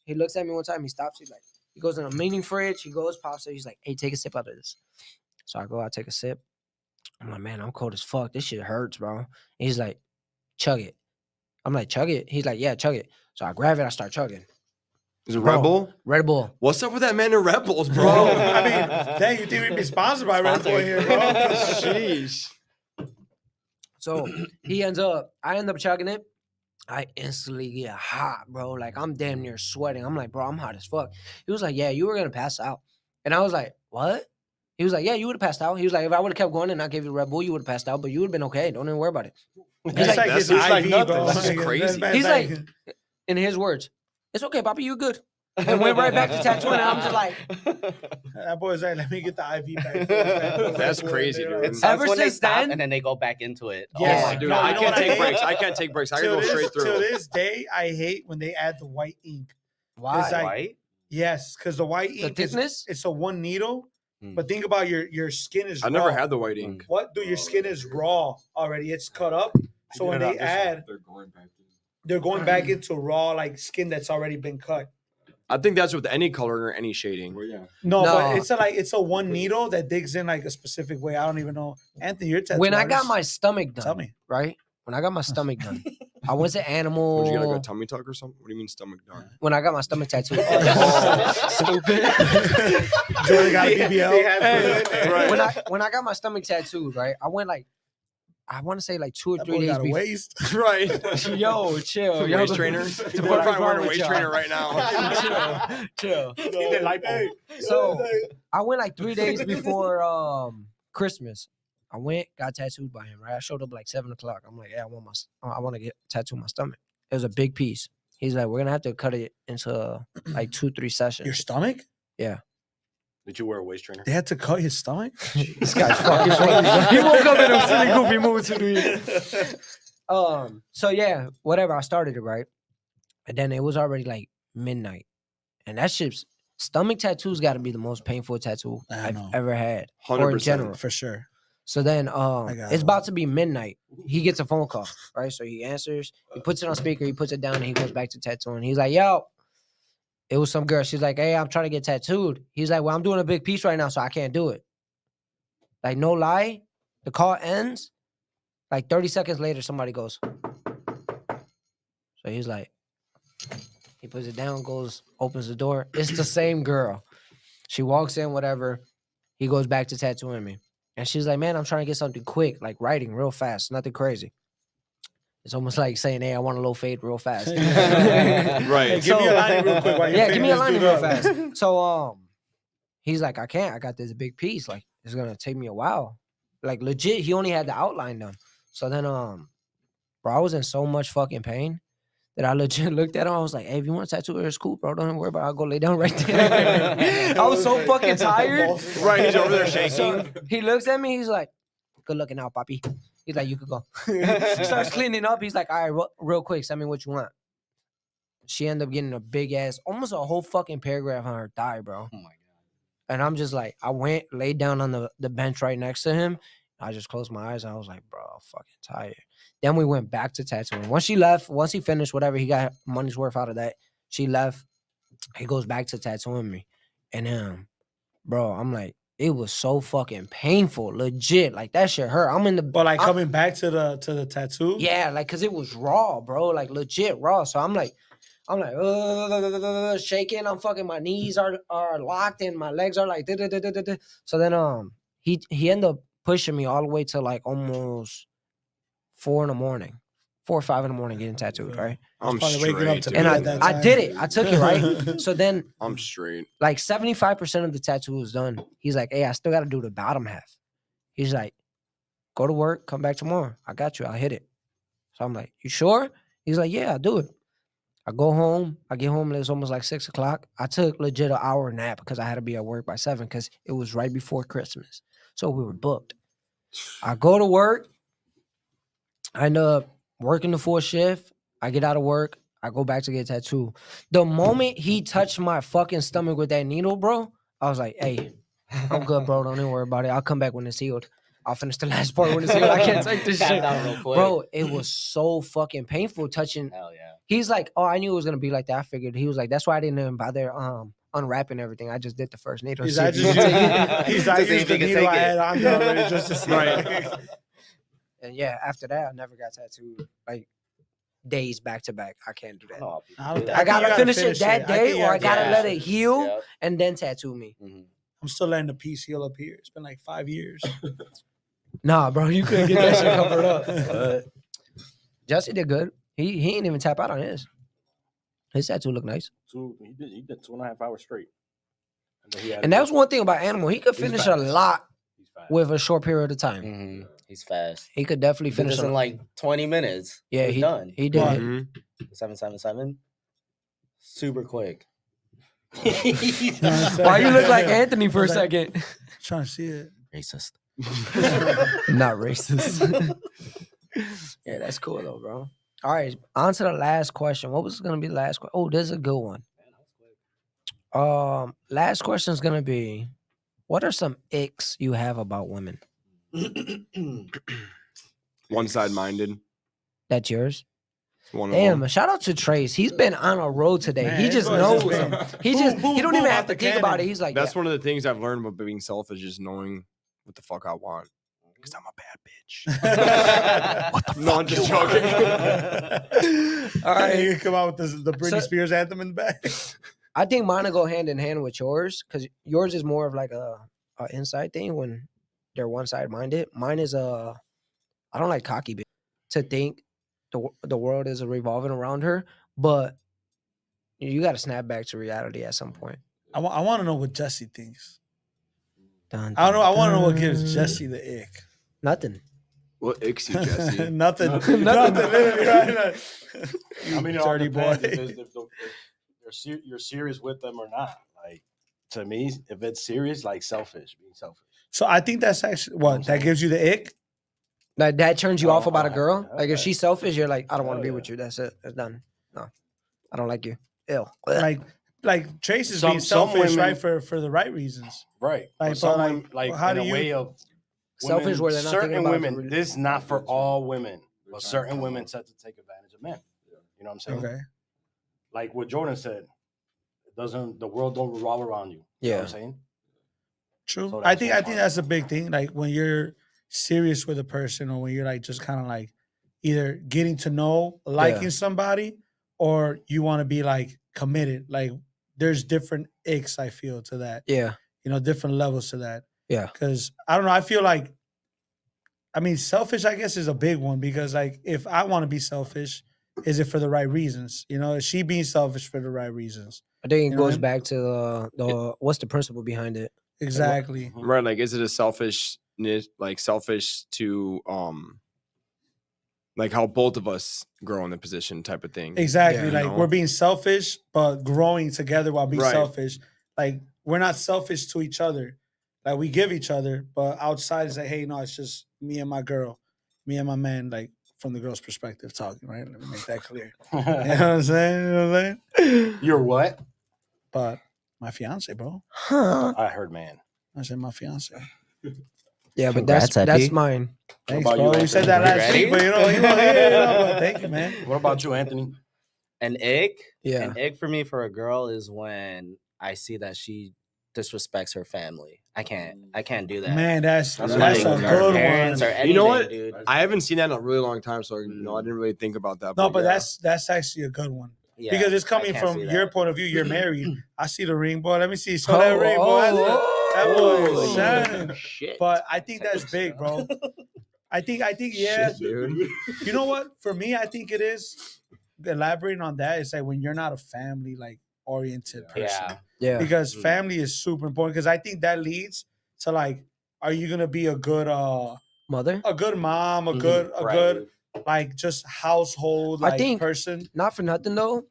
he looks at me one time. He stops. He's like, he goes in a mini fridge. He goes, pops it. He's like, hey, take a sip out of this. So I go out, take a sip. I'm like, man, I'm cold as fuck. This shit hurts, bro. And he's like, chug it. I'm like, chug it. He's like, yeah, chug it. So I grab it. I start chugging. Is it Bro. Red Bull? Red Bull. What's up with that man in Red Bulls, bro? Bro, I mean, dang, you think we'd be sponsored by Red Bull here, bro? Sheesh. So I end up chugging it. I instantly get hot, bro. Like I'm damn near sweating. I'm like, bro, I'm hot as fuck. He was like, yeah, you were gonna pass out. And I was like, what? He was like, yeah, you would have passed out. He was like, if I would have kept going and not gave you Red Bull, you would have passed out, but you would have been okay. Don't even worry about it. That's like his that's IV, like bro. nothing. That's crazy. He's like, in his words, it's okay, Papa, you good. And went right back to tattooing. And I'm just like, that boy's like, let me get the IV back. That's crazy, dude. It sucks Ever when they since stop then- and then they go back into it. Yes. Oh, dude, No, I you know can't what I take hate? breaks. I can't take breaks. I can go straight To through. this day, I hate when they add the white ink. why? It's like- White? Yes, because the white The ink is thickness? it's a one needle. Hmm. But think about your skin is I raw. never had the white ink. What? Dude, your skin is raw already. It's cut up. So when they add, they're going back in. they're going back into raw like skin that's already been cut. I think that's with any color or any shading. Well, yeah. No, No. but it's a one needle that digs in like a specific way. I don't even know. Anthony, you're a tattoo When I got artist. my stomach Tell done, me. right? When I got my stomach done, I went to Animal. Would you get like a tummy tuck or something? What do you mean stomach done? When I got my stomach tattooed. Stupid. Jordan got a BBL. They have food in there. Right. when I got my stomach tattooed, right? I went like, I want to say like 2 or That 3 boy days got a before. waist. Right. Yo, chill. Yo, Waist trainer. To We're probably wearing a waist trainer right now. chill. He did lipo. Hey, So I went like 3 days before Christmas. I went, got tattooed by him, right? I showed up like 7 o'clock. I'm like, yeah, I want to get tattooed my stomach. It was a big piece. He's like, we're gonna have to cut it into like 2-3 sessions. your stomach? Did you wear a waist trainer? They had to cut his stomach? This guy's fucking funny. He woke up in a silly goofy mood to So yeah, whatever. I started it right, and then it was already like midnight, and that shit's stomach tattoos got to be the most painful tattoo I I've know. ever had, or in 100%. general. For sure. So then got it's it. about to be midnight. He gets a phone call, right? So he answers, he puts it on speaker, he puts it down, and he goes back to tattooing. He's like, yo, It was some girl. She's like, hey, I'm trying to get tattooed. He's like, well, I'm doing a big piece right now, so I can't do it. Like, no lie, the call ends. Like 30 seconds later, somebody goes. So he's like, he puts it down, goes, opens the door. It's the same girl. She walks in, whatever. He goes back to tattooing me. And she's like, man, I'm trying to get something quick, like writing real fast, nothing crazy. It's almost like saying, hey, I want a low fade real fast. Right. Hey, give me a line real quick. While you're Yeah, give me a figuring line this real dude out. fast. So he's like, I can't. I got this big piece. Like, it's gonna take me a while. Like legit, he only had the outline done. So then bro, I was in so much fucking pain that I legit looked at him. I was like, hey, if you want a tattoo, it's cool, bro. Don't worry about it. I'll go lay down right there. I was so fucking tired. Right, he's over there shaking. So he looks at me, he's like, good looking out, papi. He's like, you could go. He starts cleaning up. He's like, all right, real quick, send me what you want. She ended up getting a big ass, almost a whole fucking paragraph on her thigh, bro. Oh my god. And I'm just like, I went, laid down on the bench right next to him. I just closed my eyes and I was like, bro, I'm fucking tired. Then we went back to tattooing. Once she left, once he finished, whatever, he got money's worth out of that. She left. He goes back to tattooing me. And bro, I'm like, it was so fucking painful, legit. Like that shit hurt. I'm in the But like I'm- coming back to the tattoo. yeah, like cause it was raw, bro. Like legit raw. So I'm like, shaking. I'm fucking, my knees are locked and my legs are like da. So then he ended up pushing me all the way to like almost 4 or 5 in the morning getting tattooed, right? I'm Probably waking up straight. to dude. And me at that I time. did it. I took it, right? So then I'm straight. like 75% of the tattoo was done. He's like, hey, I still gotta do the bottom half. He's like, go to work, come back tomorrow. I got you. I'll hit it. So I'm like, you sure? He's like, yeah, I'll do it. I go home. I get home and it's almost like 6 o'clock. I took legit an hour nap because I had to be at work by 7 because it was right before Christmas. So we were booked. I go to work. I end up working the full shift. I get out of work. I go back to get a tattoo. The moment he touched my fucking stomach with that needle, bro, I was like, hey, I'm good, bro. Don't even worry about it. I'll come back when it's healed. I'll finish the last part when it's healed. I can't take this Tapped shit. out real quick. Bro, it was so fucking painful touching. Hell yeah. He's like, oh, I knew it was gonna be like that. I figured. He was like, that's why I didn't even bother unwrapping everything. I just did the first needle. He's see like, if you can take it. he's like, To see use if the he can needle take I it. had on there already just to see. Right. And yeah, after that, I never got tattooed like days back to back. I can't do that. No, I people do I that. gotta you finish it that I day, think you or I have to gotta yeah. let it heal Yep. and then tattoo me. Mhm. I'm still letting the piece heal up here. It's been like 5 years. Nah, bro, you couldn't get that shit covered up. Jesse did good. He ain't even tap out on his. His tattoo looked nice. He did 2.5 hours straight. then he had And to- that was one thing about Animal. He could He's finish a fast. lot He's fast. with a short period of time. Mhm. He's fast. He could definitely He did finish this in a- like 20 minutes. Yeah, He was done. He did. What? Mhm. 777. Super quick. Why you look like Anthony for a Was that- second? Trying to see it. Racist. Not racist. Yeah, that's cool though, bro. All right, on to the last question. What was gonna be the last question? Oh, this is a good one. Last question is gonna be, what are some icks you have about women? One side minded. That's yours. One of Damn, them. a shout out to Trace. He's been on a road today. Man, he his just voice knows. has been- He Boom, just boom, he don't boom even out have to the think about it. cannon. He's like, That's yeah. one of the things I've learned about being selfish, just knowing what the fuck I want. Because I'm a bad bitch. What No, I'm just joking. All right. You come out with the Britney So- Spears anthem in the back. I think mine will go hand in hand with yours because yours is more of like a inside thing when they're one side minded. Mine is I don't like cocky bitch to think the world is revolving around her, but you got to snap back to reality at some point. I want to know what Jesse thinks. Dun, I don't know. I dun, want to know what gives dun. Jesse the ick. Nothing. What icks you, Jesse? Nothing. Nothing. Nothing. Literally, right? I mean, it You all dirty boy. depends if you're serious with them or not. Like, to me, if it's serious, like being selfish. So I think that's actually what that gives you the ick. Like that turns you off Oh, about a yeah, girl. Like if yeah. she's selfish, you're like, I don't want to Hell be yeah. with you. That's it. It's done. No, I don't like you. Ew. Like Trace is Some- being some selfish, women- right? For the right reasons. Right. Like, Like, but, some like, women, like how in do a you- way of Selfish women, where they're not thinking certain about it for women. really- This is not for all women, but certain women set to take advantage of men. You know what I'm saying? Okay. Like what Jordan said, the world don't revolve around you. You know what I'm saying? True. So I that's think one part. that's a big thing. Like when you're serious with a person, or when you're like just kind of like either getting to know, liking somebody, or you want to be like committed. Like there's different icks, I feel, to that. Yeah. You know, different levels to that. Yeah. Because I don't know. I feel like, I mean, selfish, I guess, is a big one, because like if I want to be selfish, is it for the right reasons? You know, is she being selfish for the right reasons? I think it You know what I goes mean? back to the what's the principle behind it? Exactly. Right, like is it a selfishness, like selfish to like how both of us grow in the position type of thing? Exactly. Yeah. Like You know? we're being selfish, but growing together while being Right. selfish. Like we're not selfish to each other. Like we give each other, but outside is like, hey, no, it's just me and my girl, me and my man, like from the girl's perspective talking, right? Let me make that clear. You know what I'm saying? You know what I'm saying? You're what? But my fiance, bro. Huh? I heard, man. I said my fiance. Yeah, but Congrats, that's Epi. mine. Thanks, about bro. you, We said Anthony? that You last ready? week, but you know, but thank you, man. What about you, Anthony? An egg. Yeah. An egg for me for a girl is when I see that she disrespects her family. I can't do that. Man, that's That's a like good her parents one. or anything, You know what? dude. I haven't seen that in a really long time, so you know I didn't really think about that. No, but yeah. that's actually a good one. Yeah, Because it's I coming can't from see your that. point of view. You're married. I see the ring, boy. Let me see. Show that ring, boy. That boy is shining. Shit. But I think that's big, bro. I think, yeah. Shit, dude. You know what? For me, I think it is elaborating on that. It's like when you're not a family like oriented person, Yeah. Yeah. because Mm. family is super important. Because I think that leads to like, are you gonna be a good Mother? mom, a Mhm. good Right. like just household I like think- person? Not for nothing though,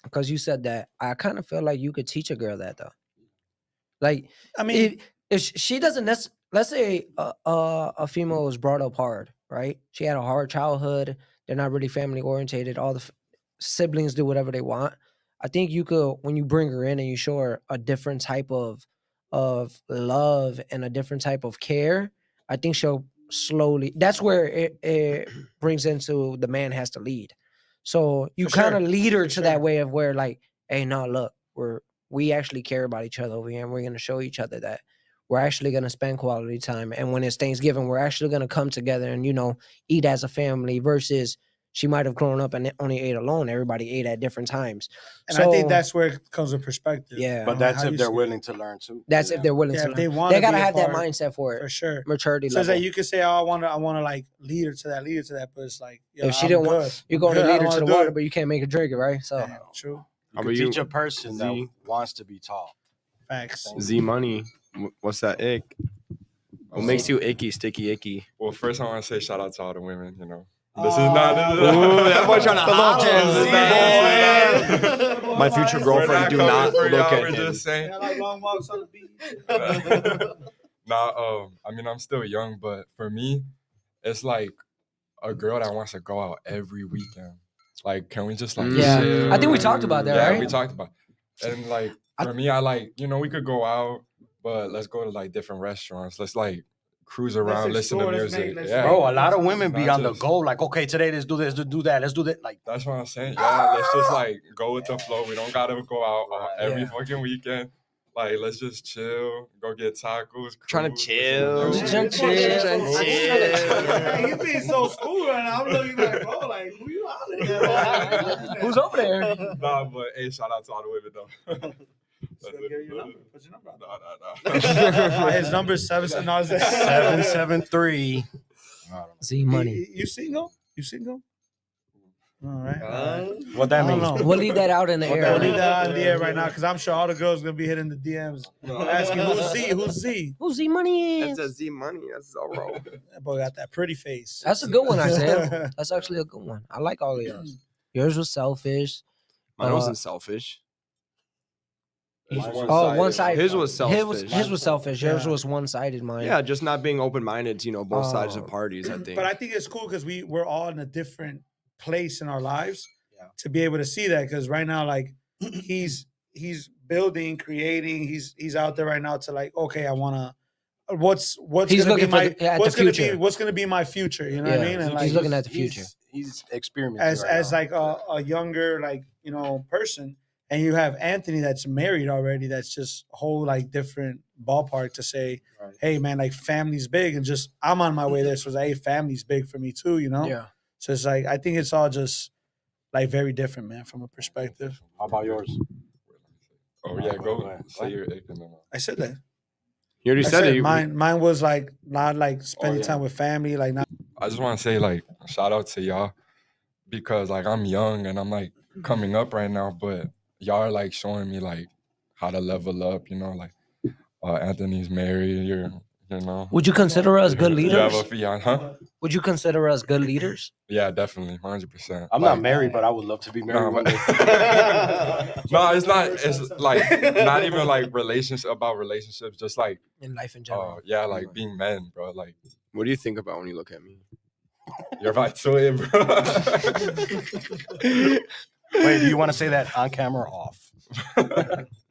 because you said that. I kind of feel like you could teach a girl that though. Like I mean, if she doesn't let's say a female was brought up hard, right? She had a hard childhood. They're not really family orientated. All the siblings do whatever they want. I think you could, when you bring her in and you show her a different type of love and a different type of care, I think she'll slowly. That's where it brings into the man has to lead. So you For sure, kind of lead her for to that sure. way of where like, hey, no, look, we actually care about each other over here, and we're gonna show each other that we're actually gonna spend quality time. And when it's Thanksgiving, we're actually gonna come together and eat as a family. Versus she might have grown up and only ate alone. Everybody ate at different times. and I think So, that's where it comes with perspective. Yeah. But on that's how if you they're see it. willing to learn too. that's if they're willing Yeah, to if they learn. want, They gotta be a have that part, mindset for for it. sure. Maturity So it's level. like you could say, "Oh, I want to like lead her to that," but it's like, yo, If she I'm didn't want- good. You're I'm going to good. I lead don't her to wanna the do water, it. but you can't make her drink it, right? So Damn, true. You How can about teach you, a person Z? that wants to be taught. Facts. Z Money. What's that ick? What makes you icky, sticky, icky? Well, first I want to say shout out to all the women. You know, Oh, this is not. Ooh, that boy trying to holler. Gen Z, boy. My future We're girlfriend, do coming not for look y'all, at we're him. just saying. Yeah, like long walks on the beach. Nah, I mean, I'm still young, but for me, it's like a girl that wants to go out every weekend. Like, can we just like Yeah. chill? I think we talked about that, Yeah, right? we talked about. And like for me, I like we could go out, but let's go to like different restaurants. Let's like cruise around, listen to explore, let's music. make- Yeah, Bro, a lot of women be Not on the just- go, like, okay, today let's do this, let's do that, let's do that. Like, that's what I'm saying. Yeah, let's just like go with the flow. We don't gotta go out every Yeah. fucking weekend. Like, let's just chill, go get tacos. Trying to cruise, chill. listen to Just music. chill. Hey, he's being so smooth right now. I'm looking like, bro, like, who you hollering at? Who's over there? Nah, but hey, shout out to all the women though. Let's go get your number. What's your number? Nah. His number is 7. No, it's 773. Z Money. You single? You single? All right. All right. What that I don't means? know. We'll leave that out in the What air. We'll that leave that out in the air right now because I'm sure all the girls gonna be hitting the DMs asking who's Z, who's Z. Who Z Money is? That's a Z Money. That's Zorro. That boy got that pretty face. That's a good one, Isaiah. That's actually a good one. I like all of yours. Yours was selfish. Mine wasn't selfish. Oh, one-sided. His was selfish. His was selfish. Yours Yeah. was one-sided. Mine. Yeah, just not being open-minded to both sides of Oh. parties. I think. But I think it's cool because we're all in a different place in our lives Yeah. to be able to see that. Because right now, like he's building, creating. He's out there right now to like, okay, I want to. What's He's gonna be looking for my at what's the gonna future. be what's gonna be my future? You know what I Yeah, mean? And he's like looking at the future. He's experimenting as right now. like a younger like person, and you have Anthony that's married already. That's just a whole like different ballpark to say, Right. hey man, like family's big, and just I'm on my way there. So it's like, hey, family's big for me too, you know. Yeah. So it's like I think it's all just like very different, man, from a perspective. How about yours? Oh yeah, Go go ahead. say your ick and then I said that. You already I said it. mine was like not like spending yeah. time with family, like not. I just want to say like shout out to y'all because like I'm young and I'm like coming up right now, but y'all are like showing me like how to level up. You know, like Anthony's married. You know. Would you consider us good You have a leaders? fiance, huh? Would you consider us good leaders? Yeah, definitely, 100%. I'm not married, but I would love to be married Nah, one but- day. No, it's not. It's like not even like relationships. Just like In life in general. yeah, like being men, bro. Like What do you think about when you look at me? you're right to it, bro. Wait, do you want to say that on camera or off?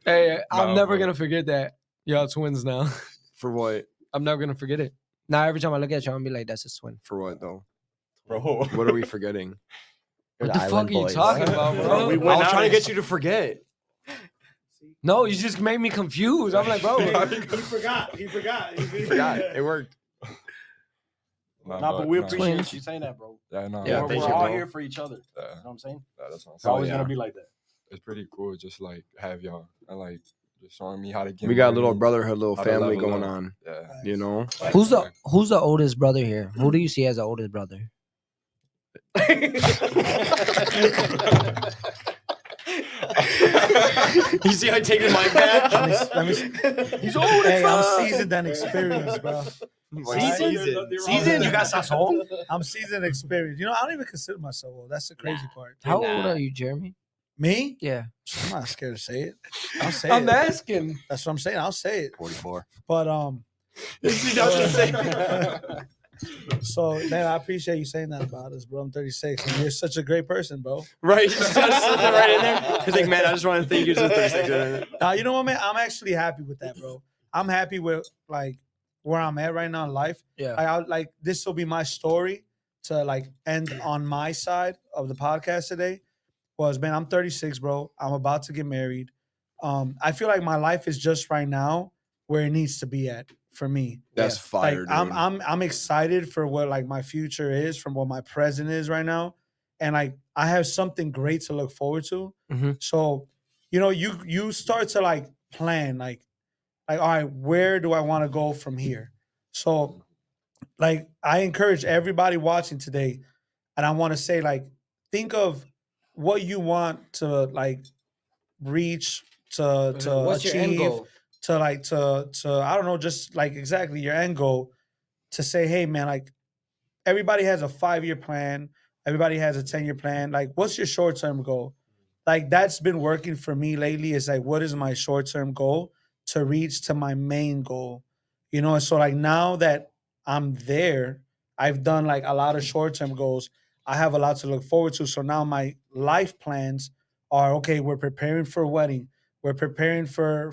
Hey, I'm No, never bro. gonna forget that. Y'all twins now. For what? I'm never gonna forget it. Now every time I look at you, I'm gonna be like, that's his twin. For what though? Bro, What are we forgetting? What the fuck are you talking about, bro? We I went was out trying and- to get you to forget. No, you just made me confused. I'm like, bro, He forgot. He forgot. He Forgot. It worked. Nah, but we no. appreciate Twins. you saying that, bro. Yeah, no. Yeah, we're thank we're you, all bro. here for each other. Yeah, You know what I'm saying? that's what I'm It's saying. always yeah. gonna be like that. It's pretty cool, just like have y'all and like just showing me how to get. We got a little married, brotherhood, little how to family level going up. on. Yeah. You know. Who's the oldest brother here? Who do you see as the oldest brother? You see how I take the mic back? Let me see. He's old. Hey, I'm seasoned and experienced, bro. Season? You got sazon? I'm seasoned and experienced. You know, I don't even consider myself old. That's the crazy part. How old Nah. are you, Jeremy? Me? Yeah. I'm not scared to say it. I'll say I'm it. asking. That's what I'm saying. I'll say it. 44. But He doesn't say. so man, I appreciate you saying that about us, bro. I'm 36, and you're such a great person, bro. Right, he just got something right in there. He's like, man, I just want to thank you. Just 36. Now you know what, man? I'm actually happy with that, bro. I'm happy with like where I'm at right now in life. Yeah. I like this will be my story to like end on my side of the podcast today. Was man, I'm 36, bro. I'm about to get married. I feel like my life is just right now where it needs to be at for me. That's fire, Like dude. I'm excited for what like my future is, from what my present is right now, and like I have something great to look forward to. Mhm. So, you know, you start to like plan like all right, where do I want to go from here? So, like I encourage everybody watching today, and I want to say like think of what you want to like reach to What's your end achieve goal? to like to I don't know, just like exactly your end goal, to say, hey man, like everybody has a 5-year plan, everybody has a 10-year plan. Like, what's your short-term goal? Like that's been working for me lately. Is like, what is my short-term goal to reach to my main goal? You know, and so like now that I'm there, I've done like a lot of short-term goals. I have a lot to look forward to. So now my life plans are okay. We're preparing for a wedding. We're preparing for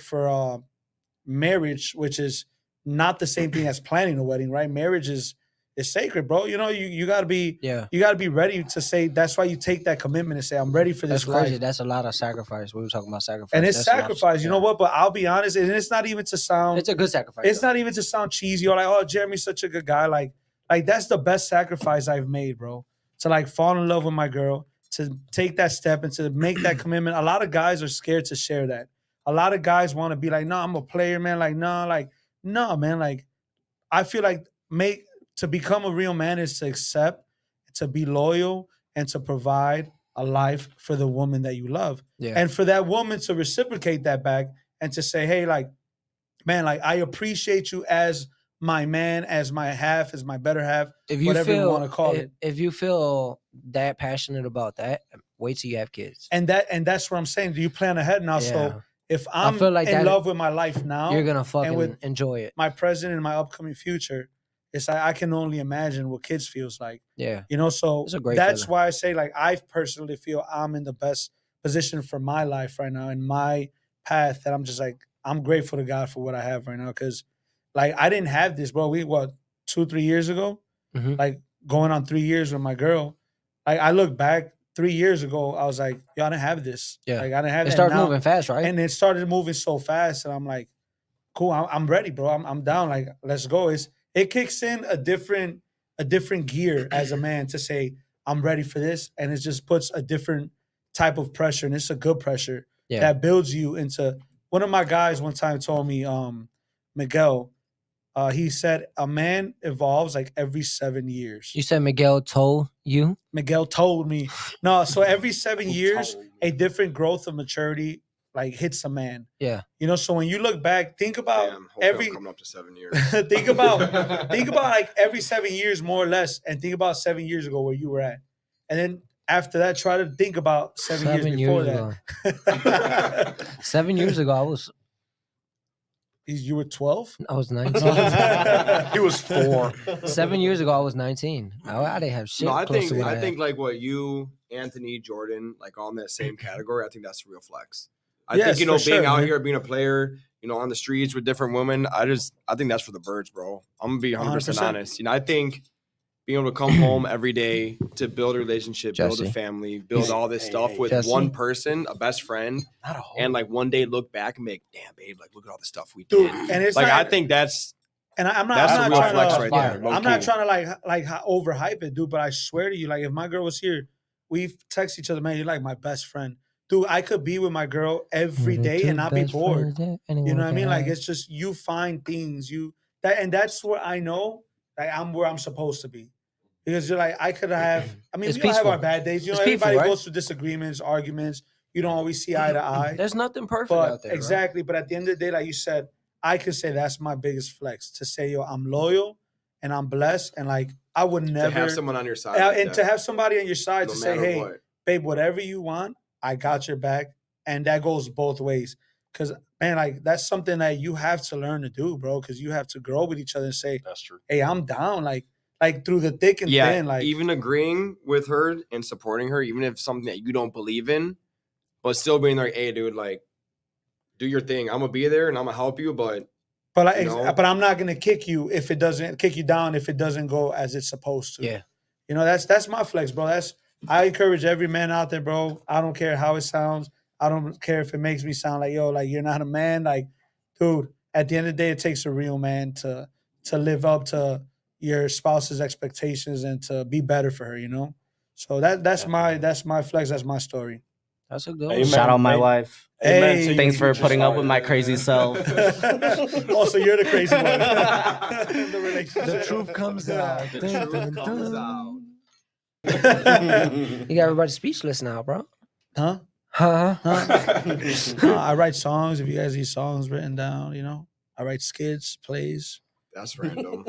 marriage, which is not the same thing as planning a wedding, right? Marriage is sacred, bro. You know, you gotta be Yeah. you gotta be ready to say. That's why you take that commitment and say, I'm ready for That's this crazy. life. That's a lot of sacrifice. We were talking about sacrifice. And it's That's a lot of- sacrifice. You know yeah. what? But I'll be honest, and it's not even to sound It's a good sacrifice. it's though. not even to sound cheesy or like, oh, Jeremy's such a good guy. Like that's the best sacrifice I've made, bro. To like fall in love with my girl, to take that step and to make that commitment. A lot of guys are scared to share that. A lot of guys want to be like, no, I'm a player, man. Like, no, man. Like, I feel like to become a real man is to accept, to be loyal, and to provide a life for the woman that you love. Yeah. And for that woman to reciprocate that back and to say, hey, like, man, like I appreciate you as my man, as my half, as my better half, If you whatever you feel, wanna call it. If you feel that passionate about that, wait till you have kids. and that's what I'm saying. Do you plan ahead now? Yeah. So if I'm feel like in that- love with my life now, You're gonna fucking with- enjoy it. my present and my upcoming future, it's like I can only imagine what kids feels like. Yeah. You know, so It's a great that's feeling. why I say like I personally feel I'm in the best position for my life right now in my path, that I'm just like I'm grateful to God for what I have right now, because like I didn't have this, bro. We 2-3 years ago, Mhm. like going on 3 years with my girl. Like I look back 3 years ago, I was like, yo, I didn't have this. Yeah. Like I didn't have It that. starts Now- moving fast, right? and it started moving so fast, and I'm like, cool, I'm ready, bro. I'm down. Like, let's go. It kicks in a different gear as a man to say, I'm ready for this. And it just puts a different type of pressure. And it's a good pressure Yeah. that builds you into one of my guys one time told me, Miguel, he said a man evolves like every 7 years. You said Miguel told you. Miguel told me. No, so every 7 years, a different growth of maturity like hits a man. Yeah. You know, so when you look back, think about Damn, hopefully I'm every coming up to 7 years. think about like every 7 years more or less, and think about 7 years ago where you were at, and then after that, try to think about 7 years before ago. that. 7 years ago, You were 12. I was 19. He was 4. 7 years ago, I was 19. I didn't have shit. No, I close think to what I had. think like what you, Anthony, Jordan, like all in that same category. I think that's the real flex. I Yes, think for being sure, out man. here, being a player, on the streets with different women. I think that's for the birds, bro. I'm gonna be 100% 100%. honest. I think being able to come home every day to build a relationship, build Jesse. a family, build all this Hey, stuff hey, with Jesse. one person, a best friend, Not a whole. and like one day look back and be like, damn, babe, like look at all the stuff we did. Dude, and it's Like not, I think that's and I'm that's not the real trying flex to, right fire. there. Low I'm not key. trying to like overhype it, dude. But I swear to you, like if my girl was here, we text each other, man. You're like my best friend, dude. I could be with my girl every day and not be bored. You know what I mean? Like it's just you find things and that's where I know like I'm where I'm supposed to be. Because you're like, I could have, I mean, It's we all have peaceful. our bad days. You know, It's peaceful, everybody right? goes through disagreements, arguments. You don't always see eye to eye. There's nothing perfect But out there. right? exactly. But at the end of the day, like you said, I can say that's my biggest flex to say, yo, I'm loyal and I'm blessed. And like, I would to never, have someone on your side. and like to that, have somebody on your side no to say, matter hey, what. babe, whatever you want, I got your back. And that goes both ways. Because, man, like, that's something that you have to learn to do, bro. Because you have to grow with each other and say, That's true. hey, I'm down. Like through the thick and Yeah, thin. Like, even agreeing with her and supporting her, even if it's something that you don't believe in, but still being like, hey, dude, like, do your thing. I'm gonna be there and I'm gonna help you, but But like, No. but I'm not gonna kick you if it doesn't kick you down if it doesn't go as it's supposed to. Yeah. You know, that's my flex, bro. I encourage every man out there, bro. I don't care how it sounds. I don't care if it makes me sound like, yo, like you're not a man. Like, dude, at the end of the day, it takes a real man to live up to your spouse's expectations and to be better for her, you know? So that's my flex, that's my story. That's a good Amen. one. Shout out my Hey, wife. Amen Hey. to Thanks your for future putting up star. with my crazy self. Also, you're the crazy one. in the relationship. The truth comes out. The Dun, truth dun, comes dun. out. You got everybody speechless now, bro. Huh? Huh? I write songs. If you guys need songs written down, you know, I write skits, plays. That's random.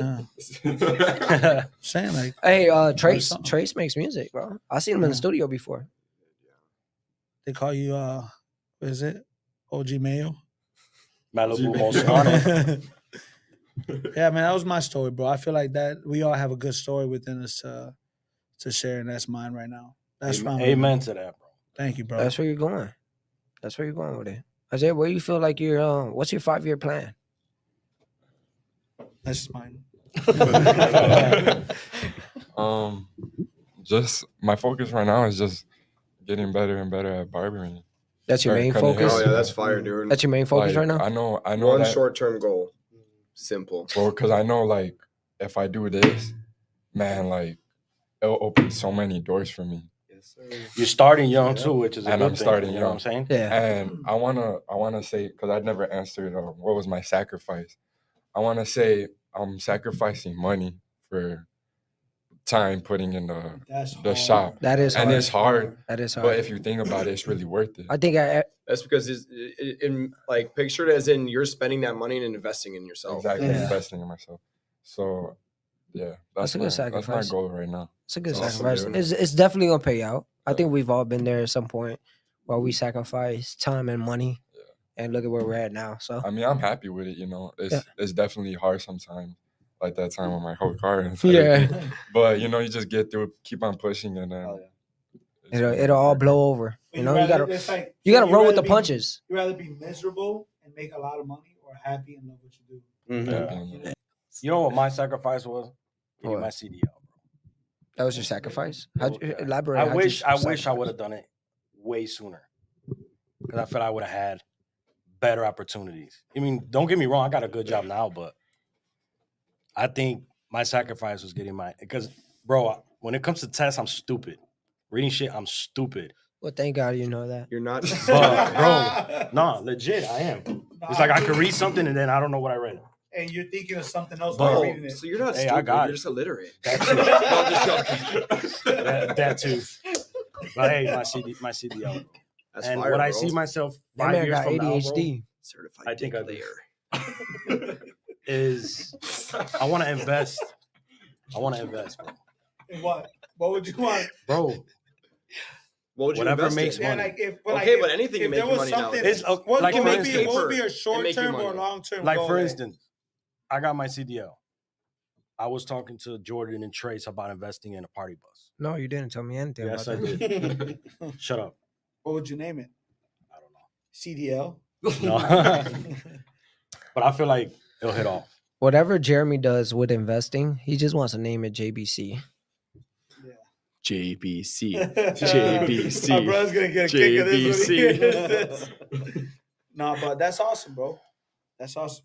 Saying like, Hey, Trace. something. Trace makes music, bro. I seen him in the Yeah. studio before. they call you, what is it? OG Mayo. Malibu Most Wanted. Yeah, man, that was my story, bro. I feel like that we all have a good story within us to share, and that's mine right now. That's Amen, fine. amen to that, bro. Thank you, bro. That's where you're going. That's where you're going with it. Isaiah, where you feel like you're what's your 5-year plan? That's mine. Just my focus right now is just getting better and better at barbering. That's your Start main cutting hair. focus? Oh yeah, that's fire, dude. That's your main focus Like, right now? I know One that, short-term goal. Simple. bro, because I know like if I do this, man, like it'll open so many doors for me. Yes, sir. You're starting young too, which is a And good I'm thing. starting You know what I'm young. saying? Yeah. And I wanna say, because I never answered what was my sacrifice. I wanna say I'm sacrificing money for time putting in That's the hard. shop. That is hard. And it's hard, That is hard. but if you think about it, it's really worth it. I think That's because in like picture it as in you're spending that money and investing in yourself. Exactly, Yeah. investing in myself. So, yeah, That's a good that's my sacrifice. goal right now. it's a good Awesome, sacrifice. dude. It's definitely gonna pay out. I think we've all been there at some point where we sacrifice time and money, and look at where we're at now. So I mean, I'm happy with it. It's Yeah. it's definitely hard sometimes, like that time with my whole car. And Yeah. everything. But you just get through, keep on pushing, and then Oh, yeah. it'll all blow over. You know, you gotta it's like, you gotta you'd roll with rather the be- punches. You'd rather be miserable and make a lot of money or happy and love what you do. Mhm. Yeah. You know what my sacrifice was? Getting What? my CD out, bro. That was your sacrifice. How'd you Okay. elaborate? I How'd you wish I would sacrifice? have done it way sooner because I feel I would have had better opportunities. I mean, don't get me wrong, I got a good job now, but I think my sacrifice was getting my because, bro, when it comes to tests, I'm stupid. Reading shit, I'm stupid. Well, thank God you know that. You're not. But, bro, no, legit, I am. It's like I could read something and then I don't know what I read. And you're thinking of something else Bro, while reading it. So you're not Hey, I stupid. got You're it. just illiterate. That too. No, I'm just joking. That too. But hey, my CDL. That's And fire, what I bro. see myself That 5 man years got from now, bro, ADHD. Certified I think dick I do. layer. is I want to invest. Bro. In what? What would you want? Bro, What would you Whatever invest makes in? Yeah, money. like if, Okay, but anything can if make there you was money something, It's, what, like, what for would be instance- what would be a and short make you term or money. long term? like goal for there? instance, I got my CDL. I was talking to Jordan and Trace about investing in a party bus. No, you didn't tell me anything Yes, I about that. did. Shut up. What would you name it? I don't CDL. know. No. But I feel like it'll hit off. Whatever Jeremy does with investing, he just wants to name it JBC. JBC. JBC. My brother's gonna get a kick of this when he hears this. JBC. No, but that's awesome, bro. That's awesome.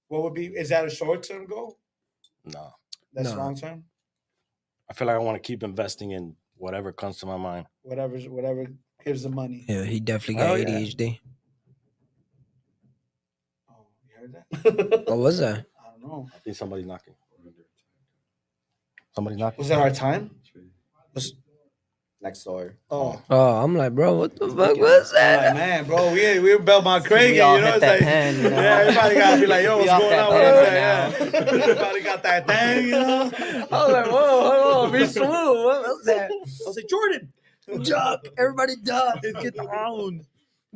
What would be? Is that a short term goal? No. That's No. long term. I feel like I want to keep investing in whatever comes to my mind. Whatever gives the money. Yeah, he definitely Oh, got yeah. ADHD. Oh, you heard that? What was that? I don't know. I think somebody's knocking. Somebody's knocking. Was that our time? Next door. Oh. Oh, I'm like, bro, what the fuck was that? Like, man, bro, we were Belmont Craig, We you all know, hit it's that like, pen, you know? yeah, everybody gotta be like, yo, We what's off going that on? pen What is right that? Yeah. Everybody got that thing, you know? I was like, whoa, hold on, be smooth. What was that? I was like, Jordan, Duck, everybody duck. get down.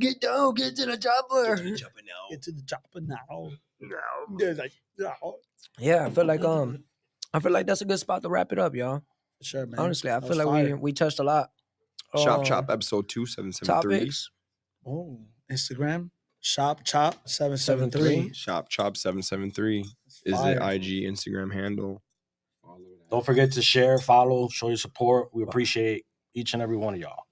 Get down, get to the chopper. Get to the chopper now. No. Yeah, like, no. Yeah, I feel like that's a good spot to wrap it up, y'all. Sure, man. Honestly, I That feel was like fire. we touched a lot. Shop Um, Chop episode 2773. topics. Oh, Instagram, Shop Chop 773. Shop Chop 773 is Fire. the IG Instagram handle. Don't forget to share, follow, show your support. We appreciate each and every one of y'all.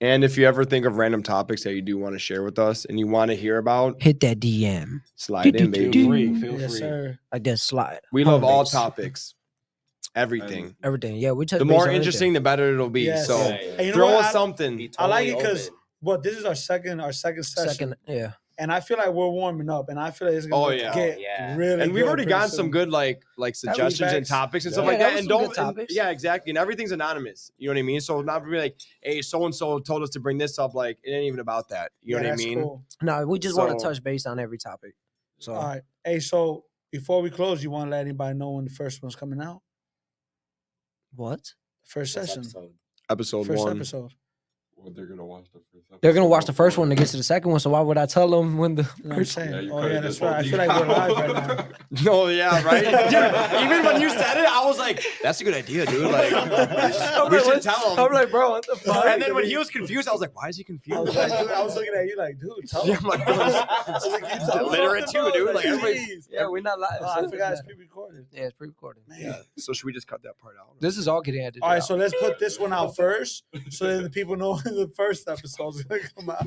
And if you ever think of random topics that you do want to share with us and you want to hear about, Hit that DM. slide in, Feel baby. free. Feel Yes, free. sir. Like that slide. We love all Home-based. topics, everything. Everything. Yeah, we touch The base more on interesting, the better it'll be. Yes. So And you know throw what? us something. I like it Totally because open. well, this is our second session, Second, yeah. and I feel like we're warming up, and I feel like it's gonna Oh, yeah. get Yeah. really. And we've good already pretty gotten some soon. good like suggestions and feedbacks. topics and Yeah. stuff Yeah, like that that. was And some don't good topics. yeah, exactly. And everything's anonymous. You know what I mean? So not be like, hey, so and so told us to bring this up. Like it ain't even about that. You know what I that's mean? cool. No, we just want to So- touch base on every topic. So All right. Hey, so before we close, you want to let anybody know when the first one's coming out? what? First This session, episode. Episode first 1. episode. Well, they're gonna watch the first episode. They're gonna watch the first one to get to the second one. So why would I tell them when the You know what I'm first? saying? you Oh could've yeah, that's just right. I told feel like we're live right now. No, yeah, right. Dude, even when you said it, I was like, "That's a good idea, dude." Like, we should tell him. I'm like, bro, what the fuck? And then when he was confused, I was like, "Why is he I confused?" was like, dude, I was looking at you like, dude, tell Yeah, him. I'm like, I was like, you tell him illiterate something, too, bro. dude. Like, everybody- jeez. Yeah, we're not live. Oh, I forgot it's pre-recorded. Yeah, it's pre-recorded. Man. Yeah. So should we just cut that part out? This is all getting edited. All right, out. so let's put this one out first, so then the people know when the first episode's gonna come out.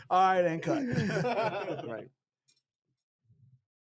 All right, and cut. Right.